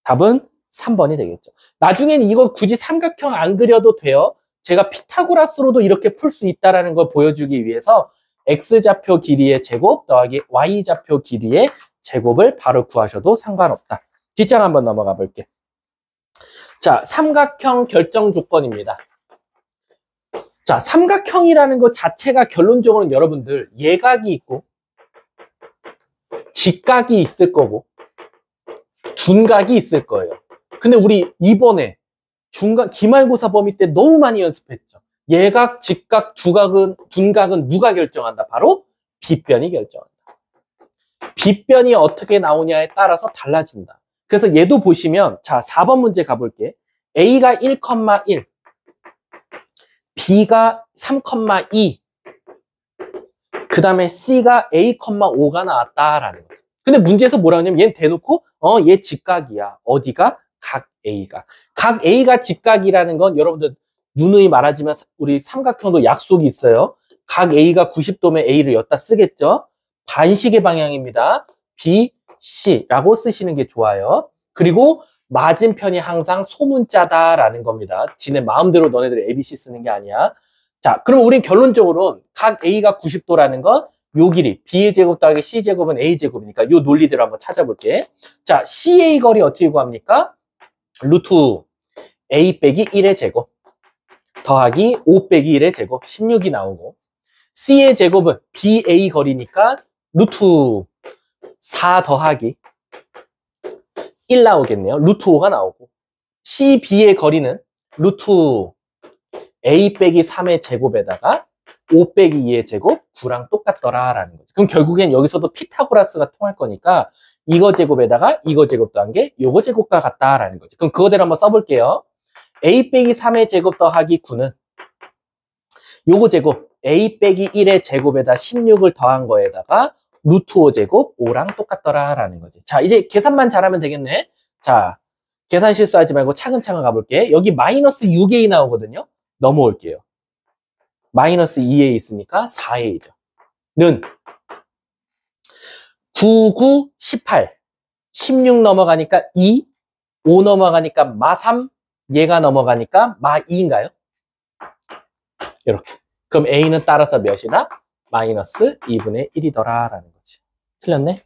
답은 3번이 되겠죠. 나중엔 이거 굳이 삼각형 안 그려도 돼요. 제가 피타고라스로도 이렇게 풀 수 있다는 걸 보여주기 위해서 X좌표 길이의 제곱 더하기 Y좌표 길이의 제곱을 바로 구하셔도 상관없다. 뒷장 한번 넘어가 볼게. 자, 삼각형 결정 조건입니다. 자, 삼각형이라는 것 자체가 결론적으로는 여러분들 예각이 있고 직각이 있을 거고 둔각이 있을 거예요. 근데 우리 이번에 중간 기말고사 범위 때 너무 많이 연습했죠. 예각, 직각, 둔각은 누가 결정한다? 바로 빗변이 결정한다. 빗변이 어떻게 나오냐에 따라서 달라진다. 그래서 얘도 보시면, 자, 4번 문제 가볼게. A가 1,1, B가 3,2, 그 다음에 C가 A,5가 나왔다라는 거죠. 근데 문제에서 뭐라 하냐면 얘는 대놓고 얘 직각이야. 어디가? 각 A가. 각 A가 직각이라는 건 여러분들 누누이 말하지만 우리 삼각형도 약속이 있어요. 각 A가 90도면 A를 여기다 쓰겠죠. 반시계 방향입니다. B, C라고 쓰시는 게 좋아요. 그리고 맞은편이 항상 소문자다라는 겁니다. 지네 마음대로 너네들 ABC 쓰는 게 아니야. 자, 그럼 우린 결론적으로 각 A가 90도라는 건 요 길이 B의 제곱 더하기 C제곱은 A제곱이니까 요 논리대로 한번 찾아볼게. 자, CA 거리 어떻게 구합니까? 루트 A 빼기 1의 제곱 더하기 5 빼기 1의 제곱 16이 나오고, C의 제곱은 BA 거리니까 루트 4 더하기 1 나오겠네요. 루트 5가 나오고, CB의 거리는 루트 A 빼기 3의 제곱에다가 5 빼기 2의 제곱 9랑 똑같더라 라는 거죠. 그럼 결국엔 여기서도 피타고라스가 통할 거니까 이거 제곱에다가 이거 제곱 더한 게 요거 제곱과 같다라는 거죠. 그럼 그거대로 한번 써볼게요. A 빼기 3의 제곱 더하기 9는 요거 제곱 A 빼기 1의 제곱에다 16을 더한 거에다가 루트 5 제곱 5랑 똑같더라 라는 거지. 자, 이제 계산만 잘하면 되겠네. 자, 계산 실수하지 말고 차근차근 가볼게. 여기 마이너스 6a 나오거든요. 넘어올게요. 마이너스 2a 있으니까 4a죠. 는 9, 9, 18 16 넘어가니까 2, 5 넘어가니까 마 3, 얘가 넘어가니까 마 2인가요? 이렇게. 그럼 a는 따라서 몇이다? 마이너스 2분의 1이더라 라는 거지. 틀렸네?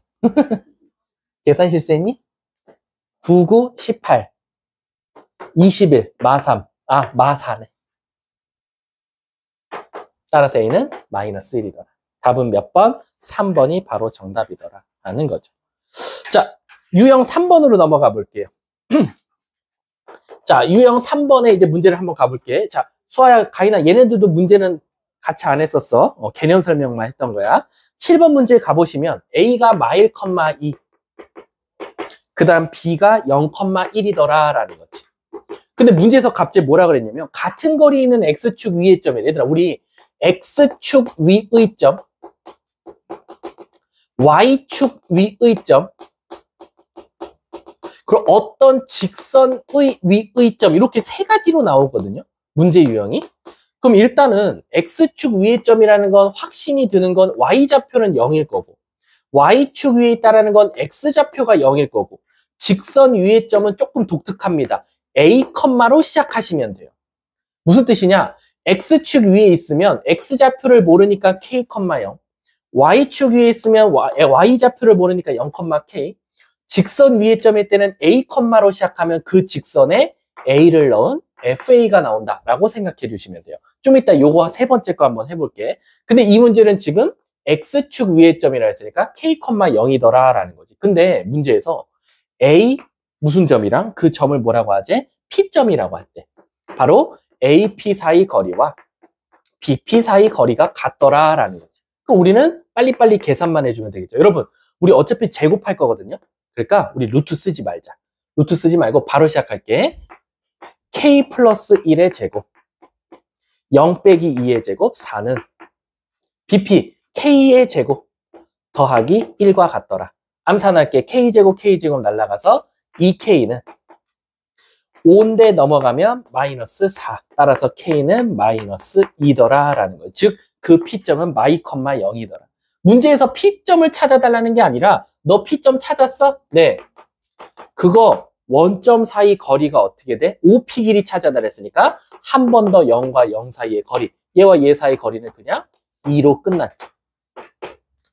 계산 실수했니? 9, 9, 18 21, 마 3, 마 4네. 따라서 a는 마이너스 1이더라. 답은 몇 번? 3번이 바로 정답이더라 라는 거죠. 자, 유형 3번으로 넘어가 볼게요. 자, 유형 3번에 이제 문제를 한번 가볼게. 자, 수아야, 가인아, 얘네들도 문제는 같이 안 했었어. 개념 설명만 했던 거야. 7번 문제 가보시면 a가 마일, 2, 그 다음 b가 0,1이더라 라는 거지. 근데 문제에서 갑자기 뭐라 그랬냐면 같은 거리에 있는 x축 위의 점에, 얘들아 우리 x축 위의 점, y축 위의 점, 그리고 어떤 직선의 위의 점, 이렇게 세 가지로 나오거든요, 문제 유형이. 그럼 일단은 x축 위의 점이라는 건 확신이 드는 건 y좌표는 0일 거고, y축 위에 있다는 건 x좌표가 0일 거고, 직선 위의 점은 조금 독특합니다. A, 로 시작하시면 돼요. 무슨 뜻이냐? x축 위에 있으면 x좌표를 모르니까 k, 0, y축 위에 있으면 y좌표를 모르니까 0, k, 직선 위의 점일 때는 A, 로 시작하면 그 직선에 A를 넣은 FA가 나온다 라고 생각해 주시면 돼요. 좀 이따 요거 세 번째 거 한번 해볼게. 근데 이 문제는 지금 X축 위의 점이라 했으니까 K, 0이더라 라는 거지. 근데 문제에서 A 무슨 점이랑 그 점을 뭐라고 하지? P점이라고 할때 바로 AP 사이 거리와 BP 사이 거리가 같더라 라는 거지. 그럼 우리는 빨리빨리 계산만 해주면 되겠죠. 여러분, 우리 어차피 제곱할 거거든요. 그러니까 우리 루트 쓰지 말자. 루트 쓰지 말고 바로 시작할게. K 플러스 1의 제곱 0 빼기 2의 제곱 4는 BP K의 제곱 더하기 1과 같더라. 암산할게. K제곱 K제곱 날라가서 2K는 5인데 넘어가면 마이너스 4. 따라서 K는 마이너스 2더라 라는 거예요. 즉 그 P점은 마이, 0이더라. 문제에서 P점을 찾아달라는 게 아니라 너 P점 찾았어? 네. 그거 원점 사이 거리가 어떻게 돼? OP 길이 찾아달랬으니까 한 번 더 0과 0 사이의 거리, 얘와 얘 사이 거리는 그냥 2로 끝났죠.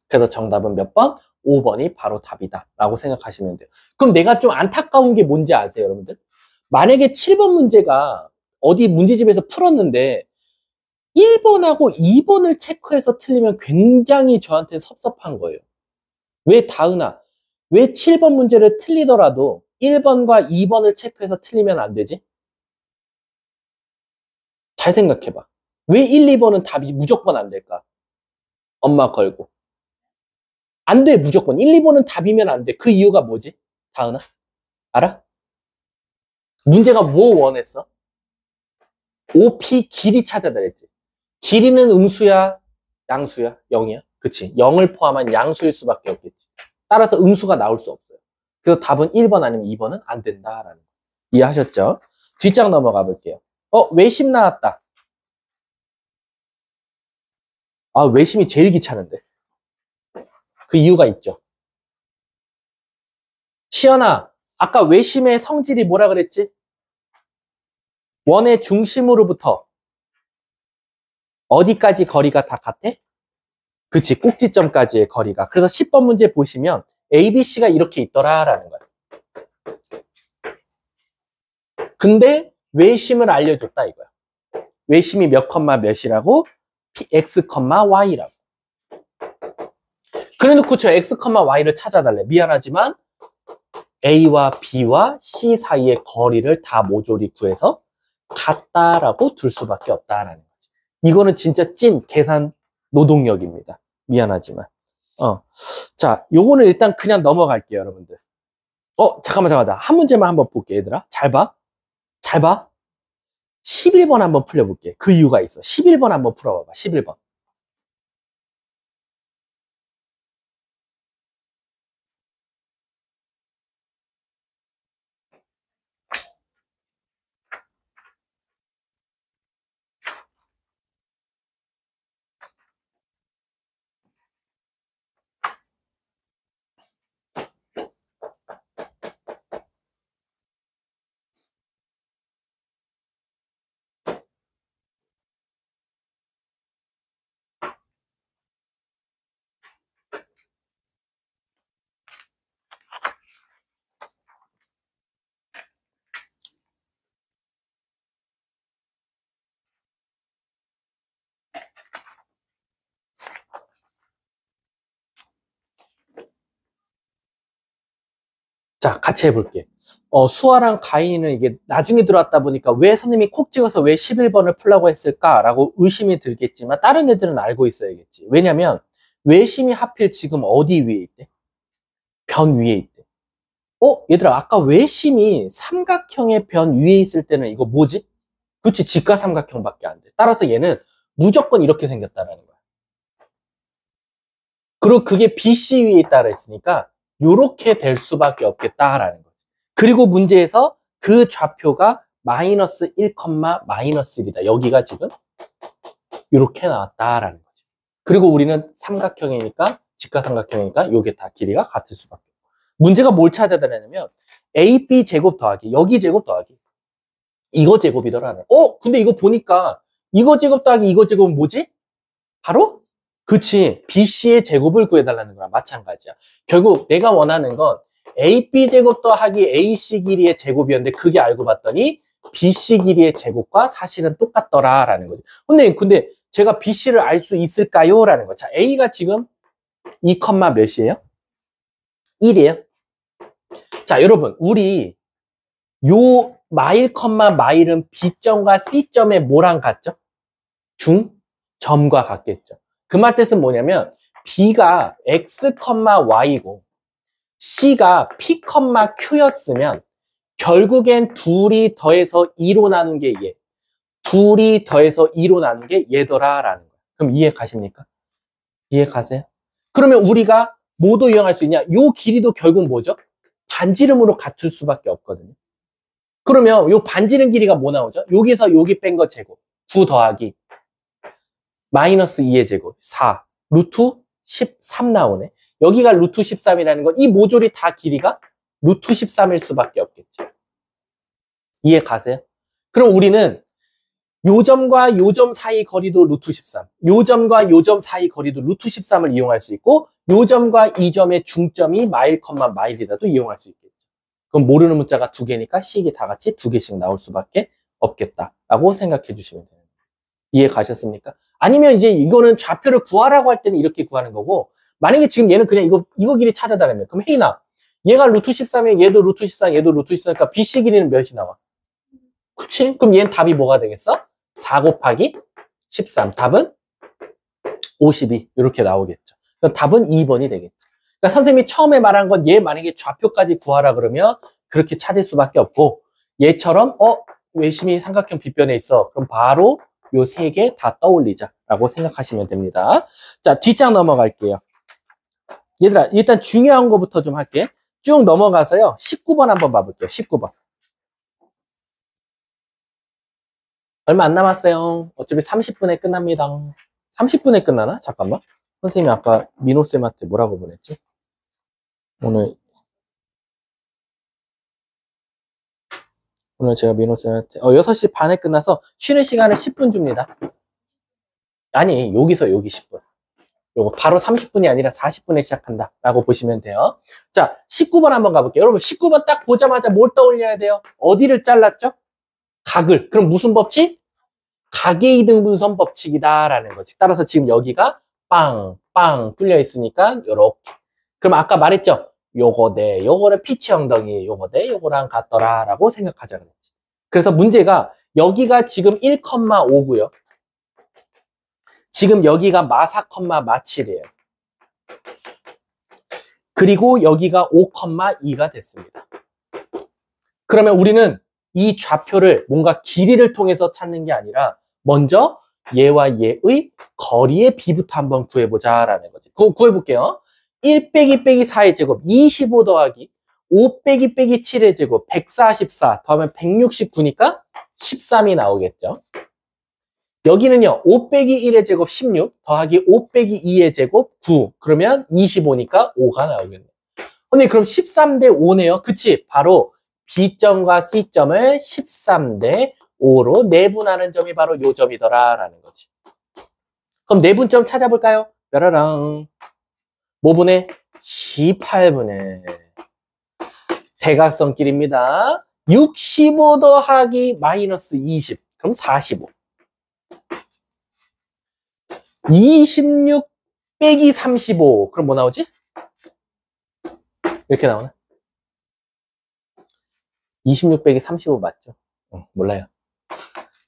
그래서 정답은 몇 번? 5번이 바로 답이다 라고 생각하시면 돼요. 그럼 내가 좀 안타까운 게 뭔지 아세요, 여러분들? 만약에 7번 문제가 어디 문제집에서 풀었는데 1번하고 2번을 체크해서 틀리면 굉장히 저한테 섭섭한 거예요. 왜 다은아? 왜 7번 문제를 틀리더라도 1번과 2번을 체크해서 틀리면 안 되지? 잘 생각해봐. 왜 1, 2번은 답이 무조건 안 될까? 엄마 걸고. 안 돼, 무조건. 1, 2번은 답이면 안 돼. 그 이유가 뭐지? 다은아? 알아? 문제가 뭐 원했어? OP 길이 찾아달랬지. 길이는 음수야, 양수야, 0이야? 그치? 0을 포함한 양수일 수밖에 없겠지. 따라서 음수가 나올 수 없어요. 그래서 답은 1번 아니면 2번은 안 된다라는 거예요. 이해하셨죠? 뒷장 넘어가 볼게요. 외심 나왔다. 아, 외심이 제일 귀찮은데. 그 이유가 있죠. 시연아, 아까 외심의 성질이 뭐라 그랬지? 원의 중심으로부터 어디까지 거리가 다 같아? 그치, 꼭지점까지의 거리가. 그래서 10번 문제 보시면 ABC가 이렇게 있더라라는 거야. 근데 외심을 알려줬다 이거야. 외심이 몇 컴마 몇이라고? x, y라고. 그래놓고 저 x, y를 찾아달래. 미안하지만 A와 B와 C 사이의 거리를 다 모조리 구해서 같다라고 둘 수밖에 없다라는 거지. 이거는 진짜 찐 계산 노동력입니다. 미안하지만. 자, 요거는 일단 그냥 넘어갈게요, 여러분들. 잠깐만. 한 문제만 한번 볼게, 얘들아. 잘 봐. 11번 한번 풀려볼게. 그 이유가 있어. 11번 한번 풀어봐봐. 11번. 자, 같이 해볼게. 수아랑 가인이는 이게 나중에 들어왔다 보니까 왜 선생님이 콕 찍어서 왜 11번을 풀라고 했을까라고 의심이 들겠지만 다른 애들은 알고 있어야겠지. 왜냐면 외심이 하필 지금 어디 위에 있대? 변 위에 있대. 얘들아, 아까 외심이 삼각형의 변 위에 있을 때는 이거 뭐지? 그치, 직가 삼각형밖에 안 돼. 따라서 얘는 무조건 이렇게 생겼다라는 거야. 그리고 그게 BC 위에 있다 그랬으니까 요렇게 될 수밖에 없겠다라는 거지. 그리고 문제에서 그 좌표가 마이너스 1, 마이너스 1이다. 여기가 지금 요렇게 나왔다라는 거지. 그리고 우리는 삼각형이니까, 직가삼각형이니까 요게 다 길이가 같을 수밖에 없고. 문제가 뭘 찾아달라냐면 AB 제곱 더하기, 여기 제곱 더하기, 이거 제곱이더라는. 근데 이거 보니까 이거 제곱 더하기 이거 제곱은 뭐지? 바로? 그치, BC의 제곱을 구해달라는 거랑 마찬가지야. 결국 내가 원하는 건 AB 제곱 더하기 AC 길이의 제곱이었는데 그게 알고 봤더니 BC 길이의 제곱과 사실은 똑같더라라는 거지. 근데 제가 BC를 알 수 있을까요? 라는 거. 자, A가 지금 2, 몇이에요? 1이에요. 자, 여러분, 우리 요 마일은 B점과 C점의 뭐랑 같죠? 점과 같겠죠. 그 말 뜻은 뭐냐면 B가 X, Y고 C가 P, Q였으면 결국엔 둘이 더해서 2로 나눈 게 얘. 둘이 더해서 2로 나눈 게 얘더라라는 거예요. 그럼 이해 가십니까? 이해 가세요? 그러면 우리가 뭐도 이용할 수 있냐? 요 길이도 결국 뭐죠? 반지름으로 갖출 수밖에 없거든요. 그러면 요 반지름 길이가 뭐 나오죠? 여기서 여기 뺀 거 제곱. 9 더하기 마이너스 2의 제곱 4 루트 13 나오네. 여기가 루트 13이라는 건 이 모조리 다 길이가 루트 13일 수밖에 없겠죠. 이해 가세요? 그럼 우리는 요 점과 요 점 사이 거리도 루트 13, 요 점과 요 점 사이 거리도 루트 13을 이용할 수 있고 요 점과 이 점의 중점이 마일, 마일이라도 이용할 수 있겠죠. 그럼 모르는 문자가 두 개니까 식이 다 같이 두 개씩 나올 수밖에 없겠다라고 생각해 주시면 돼요. 이해 가셨습니까? 아니면 이제 이거는 좌표를 구하라고 할 때는 이렇게 구하는 거고, 만약에 지금 얘는 그냥 이거 길이 찾아달라면, 그럼 혜인아, 얘가 루트 13이면 얘도 루트 14, 얘도 루트 14니까 BC 길이는 몇이 나와? 그치? 그럼 얘는 답이 뭐가 되겠어? 4 곱하기 13. 답은 52. 이렇게 나오겠죠. 그럼 답은 2번이 되겠죠. 그러니까 선생님이 처음에 말한 건 얘 만약에 좌표까지 구하라 그러면 그렇게 찾을 수밖에 없고, 얘처럼 외심이 삼각형 빗변에 있어. 그럼 바로 요 세 개 다 떠올리자라고 생각하시면 됩니다. 자, 뒷장 넘어갈게요. 얘들아, 일단 중요한 거부터 좀 할게. 쭉 넘어가서요. 19번 한번 봐볼게요. 19번. 얼마 안 남았어요. 어차피 30분에 끝납니다. 30분에 끝나나? 잠깐만. 선생님이 아까 민호쌤한테 뭐라고 보냈지? 오늘 제가 민호쌤한테 6시 반에 끝나서 쉬는 시간을 10분 줍니다. 아니, 여기서 여기 10분. 요거 바로 30분이 아니라 40분에 시작한다 라고 보시면 돼요. 자, 19번 한번 가볼게요. 여러분 19번 딱 보자마자 뭘 떠올려야 돼요? 어디를 잘랐죠? 각을. 그럼 무슨 법칙? 각의 이등분선 법칙이다 라는 거지. 따라서 지금 여기가 빵 뚫려 있으니까 요렇게. 그럼 아까 말했죠? 요거 대 요거는 피치 엉덩이, 요거 대 요거랑 같더라 라고 생각하자 그랬지. 그래서 문제가 여기가 지금 1,5고요. 지금 여기가 마4, 마7이에요. 그리고 여기가 5,2가 됐습니다. 그러면 우리는 이 좌표를 뭔가 길이를 통해서 찾는 게 아니라 먼저 얘와 얘의 거리의 비부터 한번 구해보자라는 거지. 구해볼게요. 1 빼기 4의 제곱 25 더하기 5 빼기 7의 제곱 144 더하면 169니까 13이 나오겠죠. 여기는요 5 빼기 1의 제곱 16 더하기 5 빼기 2의 제곱 9 그러면 25니까 5가 나오겠네요. 근데 그럼 13 대 5네요. 그치? 바로 B점과 C점을 13 대 5로 내분하는 점이 바로 요 점이더라 라는 거지. 그럼 내분점 찾아볼까요? 뾰라랑 뭐분의 18분의 대각선길입니다. 65 더하기 마이너스 20 그럼 45 26 빼기 35 그럼 뭐 나오지? 이렇게 나오나? 26 빼기 35 맞죠? 몰라요.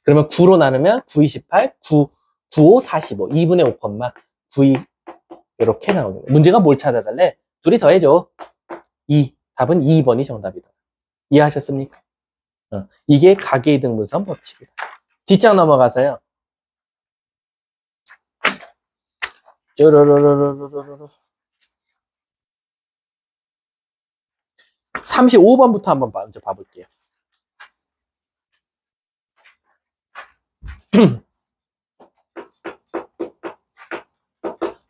그러면 9로 나누면 9, 28, 9, 9, 5, 45 2분의 5, 9, 이렇게 나오는 문제가 뭘 찾아달래? 둘이 더해줘. 2. 답은 2번이 정답이다. 이해하셨습니까? 이게 각의이등분선 법칙이다. 뒷장 넘어가서요. 쭈루루루루루루루 35번부터 한번 먼저 봐볼게요.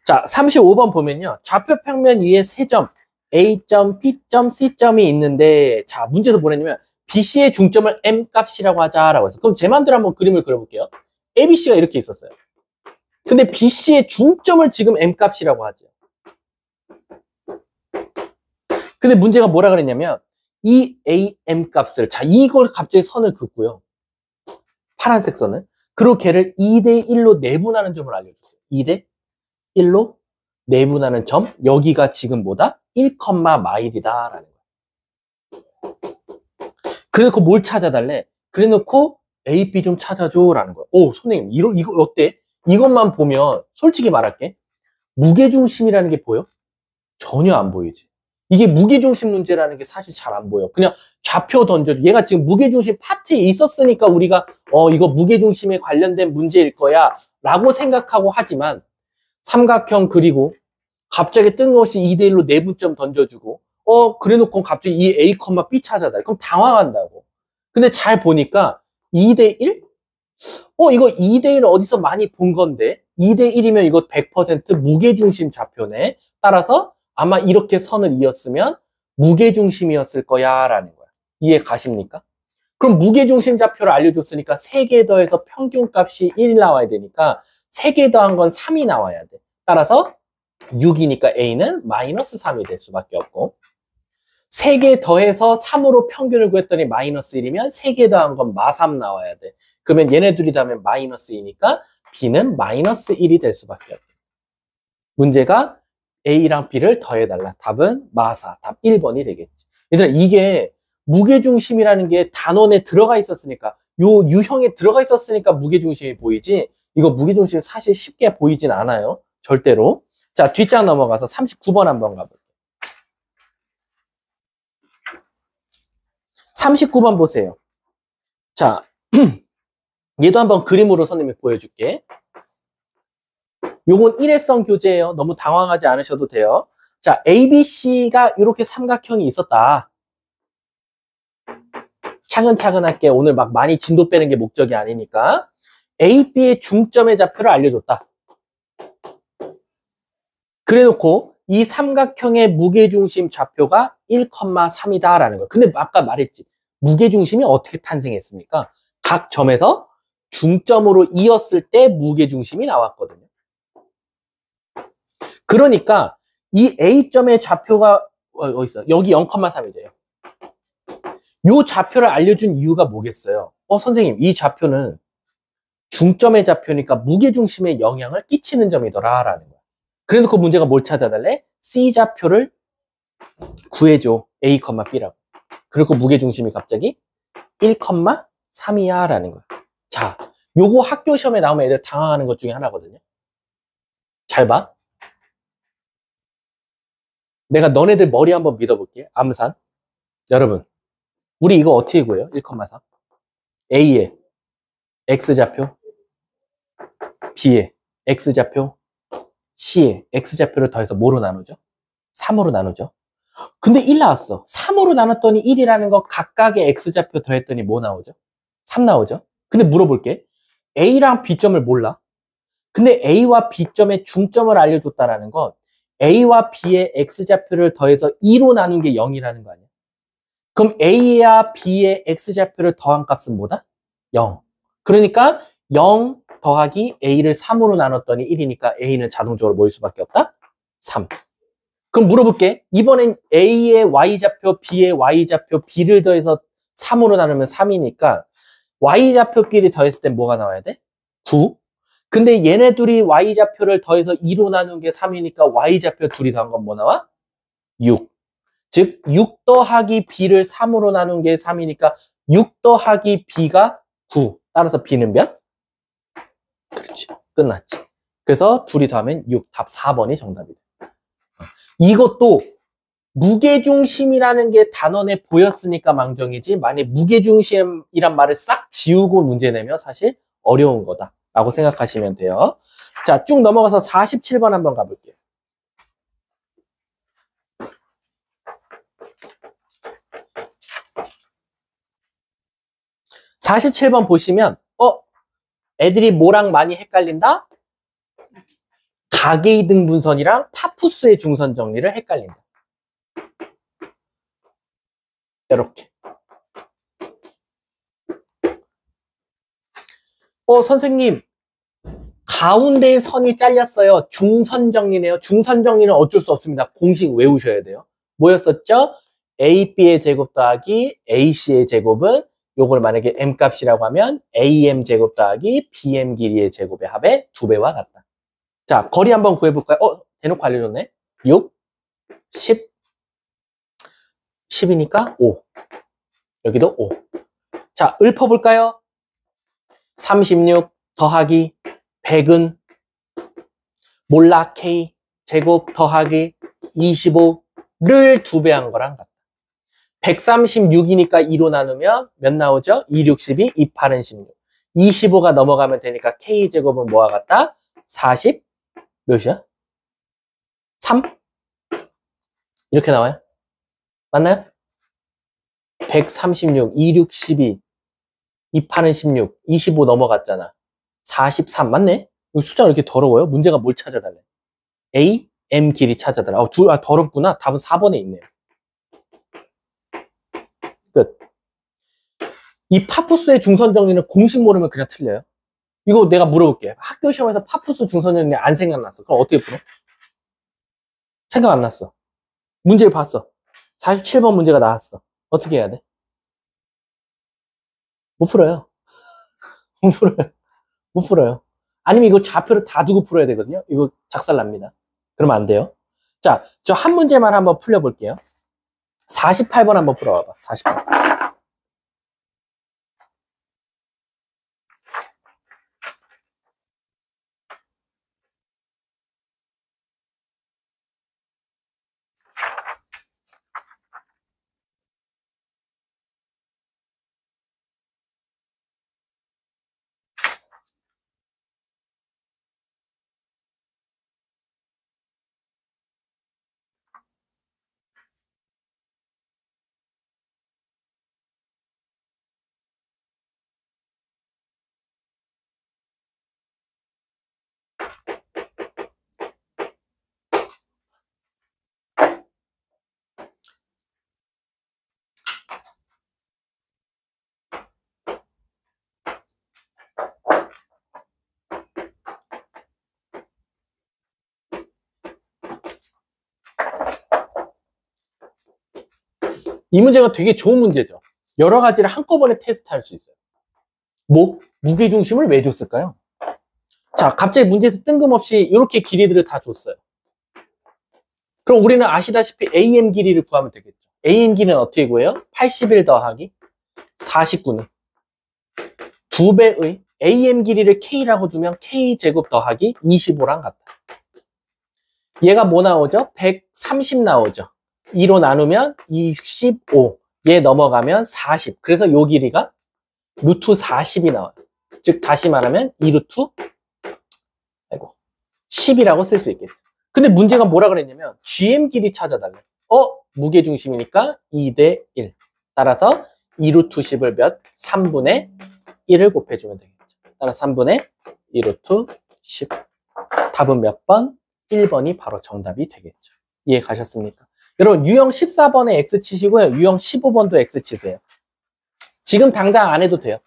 자, 35번 보면요. 좌표 평면 위에 세 점, A점, B점, C점이 있는데, 자, 문제에서 뭐랬냐면, BC의 중점을 M 값이라고 하자라고 했어요. 그럼 제 맘대로 한번 그림을 그려볼게요. ABC가 이렇게 있었어요. 근데 BC의 중점을 지금 M 값이라고 하죠. 근데 문제가 뭐라 그랬냐면, 이 AM 값을, 자, 이걸 갑자기 선을 긋고요. 파란색 선을. 그리고 걔를 2대 1로 내분하는 점을 알려줬어요. 2대 1로 내분하는 점, 여기가 지금 뭐다? 1, 마일이다 라는 거야. 그래놓고 뭘 찾아달래? 그래놓고 A, B 좀 찾아줘 라는 거야. 오, 선생님 이거 어때? 이것만 보면 솔직히 말할게. 무게중심이라는 게 보여? 전혀 안 보이지. 이게 무게중심 문제라는 게 사실 잘 안 보여. 그냥 좌표 던져줘. 얘가 지금 무게중심 파트에 있었으니까 우리가 이거 무게중심에 관련된 문제일 거야 라고 생각하고 하지만 삼각형 그리고 갑자기 뜬금없이 2대1로 내분점 던져주고 그래놓고 갑자기 이 A, B 찾아달래. 그럼 당황한다고. 근데 잘 보니까 2대1? 이거 2대1 어디서 많이 본 건데 2대1이면 이거 100% 무게중심 좌표네. 따라서 아마 이렇게 선을 이었으면 무게중심이었을 거야 라는 거야. 이해 가십니까? 그럼 무게중심 좌표를 알려줬으니까 3개 더해서 평균값이 1 나와야 되니까 3개 더한 건 3이 나와야 돼. 따라서 6이니까 A는 마이너스 3이 될 수밖에 없고 3개 더해서 3으로 평균을 구했더니 마이너스 1이면 3개 더한 건 마3 나와야 돼. 그러면 얘네 둘이 더하면 마이너스 2니까 B는 마이너스 1이 될 수밖에 없어. 문제가 A랑 B를 더해달라. 답은 마4, 답 1번이 되겠지. 얘들아 이게 무게중심이라는 게 단원에 들어가 있었으니까 요 유형에 들어가 있었으니까 무게중심이 보이지 이거 무게중심이 사실 쉽게 보이진 않아요. 절대로. 자, 뒷장 넘어가서 39번 한번 가볼게요. 39번 보세요. 자, 얘도 한번 그림으로 선생님이 보여줄게. 요건 일회성 교재예요. 너무 당황하지 않으셔도 돼요. 자, ABC가 이렇게 삼각형이 있었다. 차근차근 할게. 오늘 막 많이 진도 빼는 게 목적이 아니니까. A, B의 중점의 좌표를 알려줬다. 그래놓고 이 삼각형의 무게중심 좌표가 1,3이다 라는 거예요. 근데 아까 말했지. 무게중심이 어떻게 탄생했습니까? 각 점에서 중점으로 이었을 때 무게중심이 나왔거든요. 그러니까 이 A점의 좌표가 어디 있어? 여기 0,3이죠. 이 좌표를 알려준 이유가 뭐겠어요? 선생님, 이 좌표는 중점의 좌표니까 무게중심에 영향을 끼치는 점이더라 라는 거야. 그래놓고 문제가 뭘 찾아달래? C 좌표를 구해줘. A, B라고. 그리고 무게중심이 갑자기 1,3이야 라는 거야. 자, 요거 학교 시험에 나오면 애들 당황하는 것 중에 하나거든요. 잘 봐. 내가 너네들 머리 한번 믿어볼게. 암산. 여러분, 우리 이거 어떻게 구해요? 1,3. A의 X좌표, B의 X좌표, C의 X좌표를 더해서 뭐로 나누죠? 3으로 나누죠. 근데 1 나왔어. 3으로 나눴더니 1이라는 거 각각의 X좌표 더했더니 뭐 나오죠? 3 나오죠. 근데 물어볼게. A랑 B점을 몰라. 근데 A와 B점의 중점을 알려줬다라는 건 A와 B의 X좌표를 더해서 2로 나눈 게 0이라는 거 아니야? 그럼 A와 B의 X좌표를 더한 값은 뭐다? 0. 그러니까 0 더하기 A를 3으로 나눴더니 1이니까 A는 자동적으로 뭐일 수밖에 없다? 3. 그럼 물어볼게. 이번엔 A의 Y좌표, B의 Y좌표, B를 더해서 3으로 나누면 3이니까 Y좌표끼리 더했을 땐 뭐가 나와야 돼? 9. 근데 얘네 둘이 Y좌표를 더해서 2로 나눈 게 3이니까 Y좌표 둘이 더한 건 뭐 나와? 6. 즉, 6 더하기 B를 3으로 나눈 게 3이니까 6 더하기 B가 9. 따라서 B는 몇? 그렇지. 끝났지. 그래서 둘이 더하면 6. 답 4번이 정답이다. 이것도 무게중심이라는 게 단원에 보였으니까 망정이지, 만약 무게중심이란 말을 싹 지우고 문제 내면 사실 어려운 거다 라고 생각하시면 돼요. 자, 쭉 넘어가서 47번 한번 가볼게요. 47번 보시면 애들이 뭐랑 많이 헷갈린다? 가계 이등분선이랑 파푸스의 중선 정리를 헷갈린다. 이렇게. 선생님, 가운데에 선이 잘렸어요. 중선 정리네요. 중선 정리는 어쩔 수 없습니다. 공식 외우셔야 돼요. 뭐였었죠? AB의 제곱 더하기 AC의 제곱은 요걸 만약에 M값이라고 하면 AM 제곱 더하기 BM 길이의 제곱의 합의 2배와 같다. 자, 거리 한번 구해볼까요? 대놓고 알려줬네. 6, 10, 10이니까 5. 여기도 5. 자, 읊어볼까요? 36 더하기 100은 몰라 K 제곱 더하기 25를 2배 한 거랑 같다. 136이니까 2로 나누면 몇 나오죠? 2, 6, 12, 2, 8은 16. 25가 넘어가면 되니까 K 제곱은 뭐와 같다? 40 몇이야? 3? 이렇게 나와요? 맞나요? 136, 2, 6, 12, 2, 8은 16, 25 넘어갔잖아. 43 맞네? 숫자가 이렇게 더러워요? 문제가 뭘 찾아달래? A, M 길이 찾아달라. 더럽구나. 답은 4번에 있네요. 끝. 이 파푸스의 중선 정리는 공식 모르면 그냥 틀려요. 이거 내가 물어볼게. 학교 시험에서 파푸스 중선 정리 안 생각났어. 그럼 어떻게 풀어? 생각 안 났어. 문제를 봤어. 47번 문제가 나왔어. 어떻게 해야 돼? 못 풀어요. 못 풀어요. 못 풀어요. 아니면 이거 좌표를 다 두고 풀어야 되거든요. 이거 작살납니다. 그러면 안 돼요. 자, 저 한 문제만 한번 풀려볼게요. 48번 한번 풀어봐봐. 48번. 이 문제가 되게 좋은 문제죠. 여러 가지를 한꺼번에 테스트할 수 있어요. 무게중심을 왜 줬을까요? 자, 갑자기 문제에서 뜬금없이 이렇게 길이들을 다 줬어요. 그럼 우리는 아시다시피 AM 길이를 구하면 되겠죠. AM 길이는 어떻게 구해요? 81 더하기 49는 2배의 AM 길이를 K라고 두면 K제곱 더하기 25랑 같다. 얘가 뭐 나오죠? 130 나오죠. 2로 나누면 25. 얘 넘어가면 40. 그래서 요 길이가 루트 40이 나와요. 즉 다시 말하면 2 루트 10이라고 쓸 수 있겠죠. 근데 문제가 뭐라 그랬냐면 GM 길이 찾아달래. 무게중심이니까 2대 1. 따라서 2 루트 10을 몇? 3분의 1을 곱해주면 되겠죠. 따라서 3분의 2 루트 10. 답은 몇 번? 1번이 바로 정답이 되겠죠. 이해 가셨습니까? 여러분 유형 14번에 X 치시고요. 유형 15번도 X 치세요. 지금 당장 안 해도 돼요.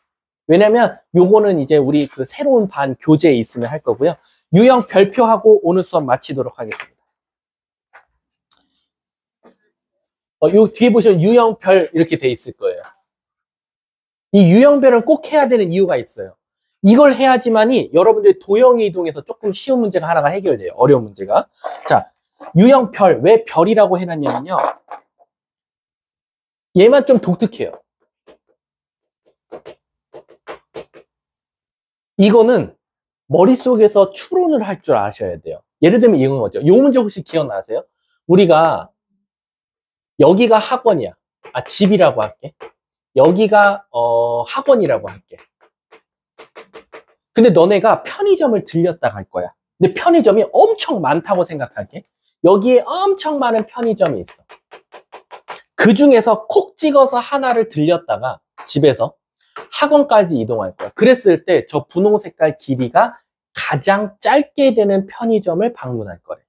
왜냐면 요거는 이제 우리 그 새로운 반 교재에 있으면 할 거고요. 유형 별표하고 오늘 수업 마치도록 하겠습니다. 요 뒤에 보시면 유형별 이렇게 돼 있을 거예요. 이 유형별은 꼭 해야 되는 이유가 있어요. 이걸 해야지만이 여러분들이 도형 이동에서 조금 쉬운 문제가 하나가 해결돼요. 어려운 문제가. 자, 유형별. 왜 별이라고 해놨냐면요. 얘만 좀 독특해요. 이거는 머릿속에서 추론을 할 줄 아셔야 돼요. 예를 들면 이건 거죠. 이 문제 혹시 기억나세요? 우리가 여기가 학원이야. 집이라고 할게. 여기가 학원이라고 할게. 근데 너네가 편의점을 들렸다 갈 거야. 근데 편의점이 엄청 많다고 생각할게. 여기에 엄청 많은 편의점이 있어. 그 중에서 콕 찍어서 하나를 들렸다가 집에서 학원까지 이동할 거야. 그랬을 때 저 분홍 색깔 길이가 가장 짧게 되는 편의점을 방문할 거래.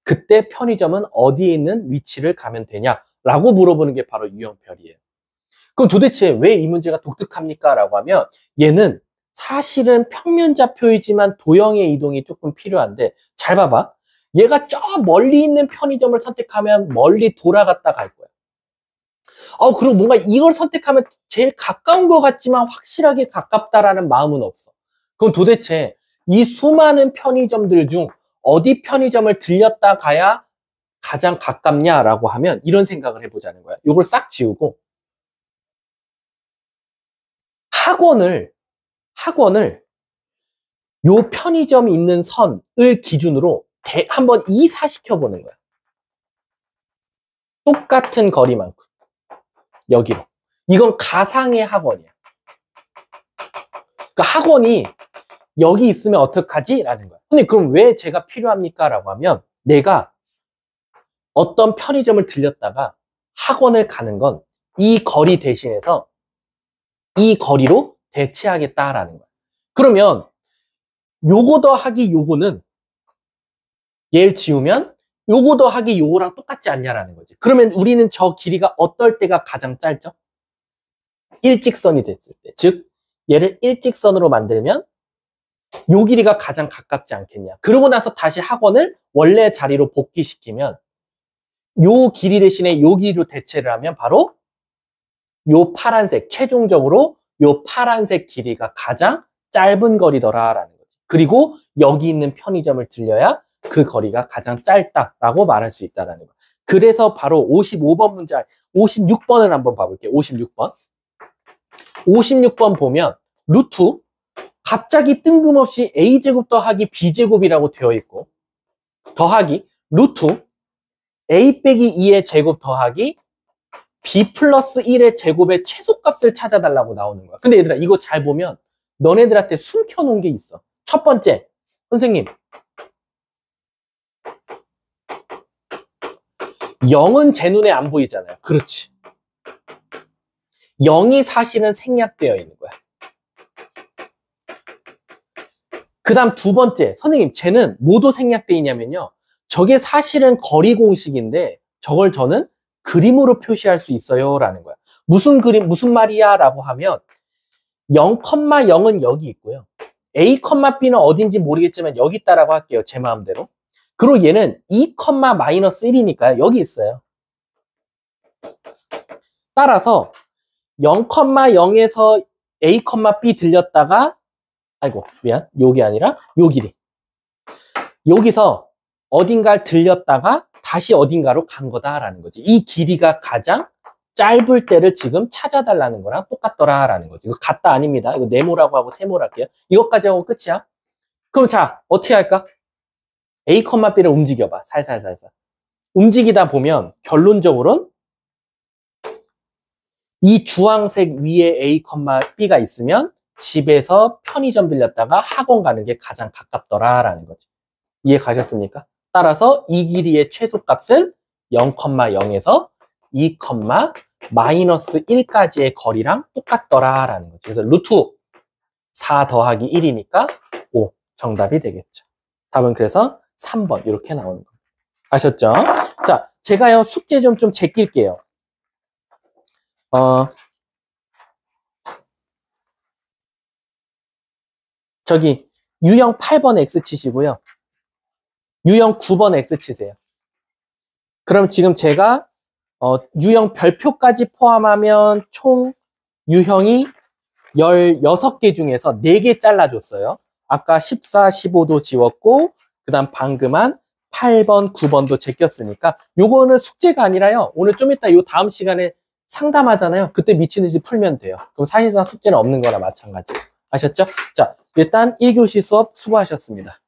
그때 편의점은 어디에 있는 위치를 가면 되냐라고 물어보는 게 바로 유형별이에요. 그럼 도대체 왜 이 문제가 독특합니까? 라고 하면 얘는 사실은 평면좌표이지만 도형의 이동이 조금 필요한데 잘 봐봐. 얘가 저 멀리 있는 편의점을 선택하면 멀리 돌아갔다 갈 거야. 그리고 뭔가 이걸 선택하면 제일 가까운 것 같지만 확실하게 가깝다라는 마음은 없어. 그럼 도대체 이 수많은 편의점들 중 어디 편의점을 들렸다 가야 가장 가깝냐라고 하면 이런 생각을 해보자는 거야. 이걸 싹 지우고 학원을 요 편의점이 있는 선을 기준으로 한번 이사시켜 보는 거야. 똑같은 거리만큼. 여기로. 이건 가상의 학원이야. 그러니까 학원이 여기 있으면 어떡하지? 라는 거야. 근데 그럼 왜 제가 필요합니까? 라고 하면 내가 어떤 편의점을 들렸다가 학원을 가는 건 이 거리 대신해서 이 거리로 대체하겠다라는 거야. 그러면 요거 더하기 요거는 얘를 지우면 요거 더하기 요거랑 똑같지 않냐라는 거지. 그러면 우리는 저 길이가 어떨 때가 가장 짧죠? 일직선이 됐을 때. 즉 얘를 일직선으로 만들면 요 길이가 가장 가깝지 않겠냐. 그러고 나서 다시 학원을 원래 자리로 복귀시키면 요 길이 대신에 요 길이로 대체를 하면 바로 요 파란색, 최종적으로 요 파란색 길이가 가장 짧은 거리더라라는 거지. 그리고 여기 있는 편의점을 들려야 그 거리가 가장 짧다라고 말할 수 있다라는 거. 그래서 바로 55번 문제, 56번을 한번 봐볼게요. 56번. 56번 보면 루트 갑자기 뜬금없이 a제곱 더하기 b제곱이라고 되어 있고 더하기 루트 a 빼기 2의 제곱 더하기 b 플러스 1의 제곱의 최소값을 찾아달라고 나오는 거야. 근데 얘들아 이거 잘 보면 너네들한테 숨겨놓은 게 있어. 첫 번째, 선생님 0은 제 눈에 안 보이잖아요. 그렇지. 0이 사실은 생략되어 있는 거야. 그 다음 두 번째, 선생님 쟤는 뭐도 생략되어 있냐면요. 저게 사실은 거리 공식인데 저걸 저는 그림으로 표시할 수 있어요 라는 거야. 무슨 그림, 무슨 말이야 라고 하면 0,0은 여기 있고요. A, B는 어딘지 모르겠지만 여기 있다라고 할게요. 제 마음대로. 그리고 얘는 2, -1이니까 여기 있어요. 따라서 0,0에서 A, B 들렸다가 아이고 미안 요게 아니라 요 길이 여기서 어딘가를 들렸다가 다시 어딘가로 간 거다라는 거지. 이 길이가 가장 짧을 때를 지금 찾아달라는 거랑 똑같더라라는 거지. 이거 같다 아닙니다. 이거 네모라고 하고 세모로 할게요. 이것까지 하고 끝이야. 그럼 자 어떻게 할까? A, B를 움직여봐. 살살살살. 움직이다 보면 결론적으로는 이 주황색 위에 A, B가 있으면 집에서 편의점 들렸다가 학원 가는 게 가장 가깝더라라는 거지. 이해 가셨습니까? 따라서 이 길이의 최소값은 0,0에서 2, 마이너스 1까지의 거리랑 똑같더라라는 거지. 그래서 루트 4 더하기 1이니까 5 정답이 되겠죠. 답은 그래서 3번 이렇게 나오는 겁니다. 아셨죠? 자, 제가요 숙제 좀 제낄게요. 저기 유형 8번 X 치시고요. 유형 9번 X 치세요. 그럼 지금 제가 유형 별표까지 포함하면 총 유형이 16개 중에서 4개 잘라줬어요. 아까 14, 15도 지웠고 그 다음 방금 한 8번, 9번도 제꼈으니까 요거는 숙제가 아니라요. 오늘 좀 이따 요 다음 시간에 상담하잖아요. 그때 미친 듯이 풀면 돼요. 그럼 사실상 숙제는 없는 거나 마찬가지. 아셨죠? 자, 일단 1교시 수업 수고하셨습니다.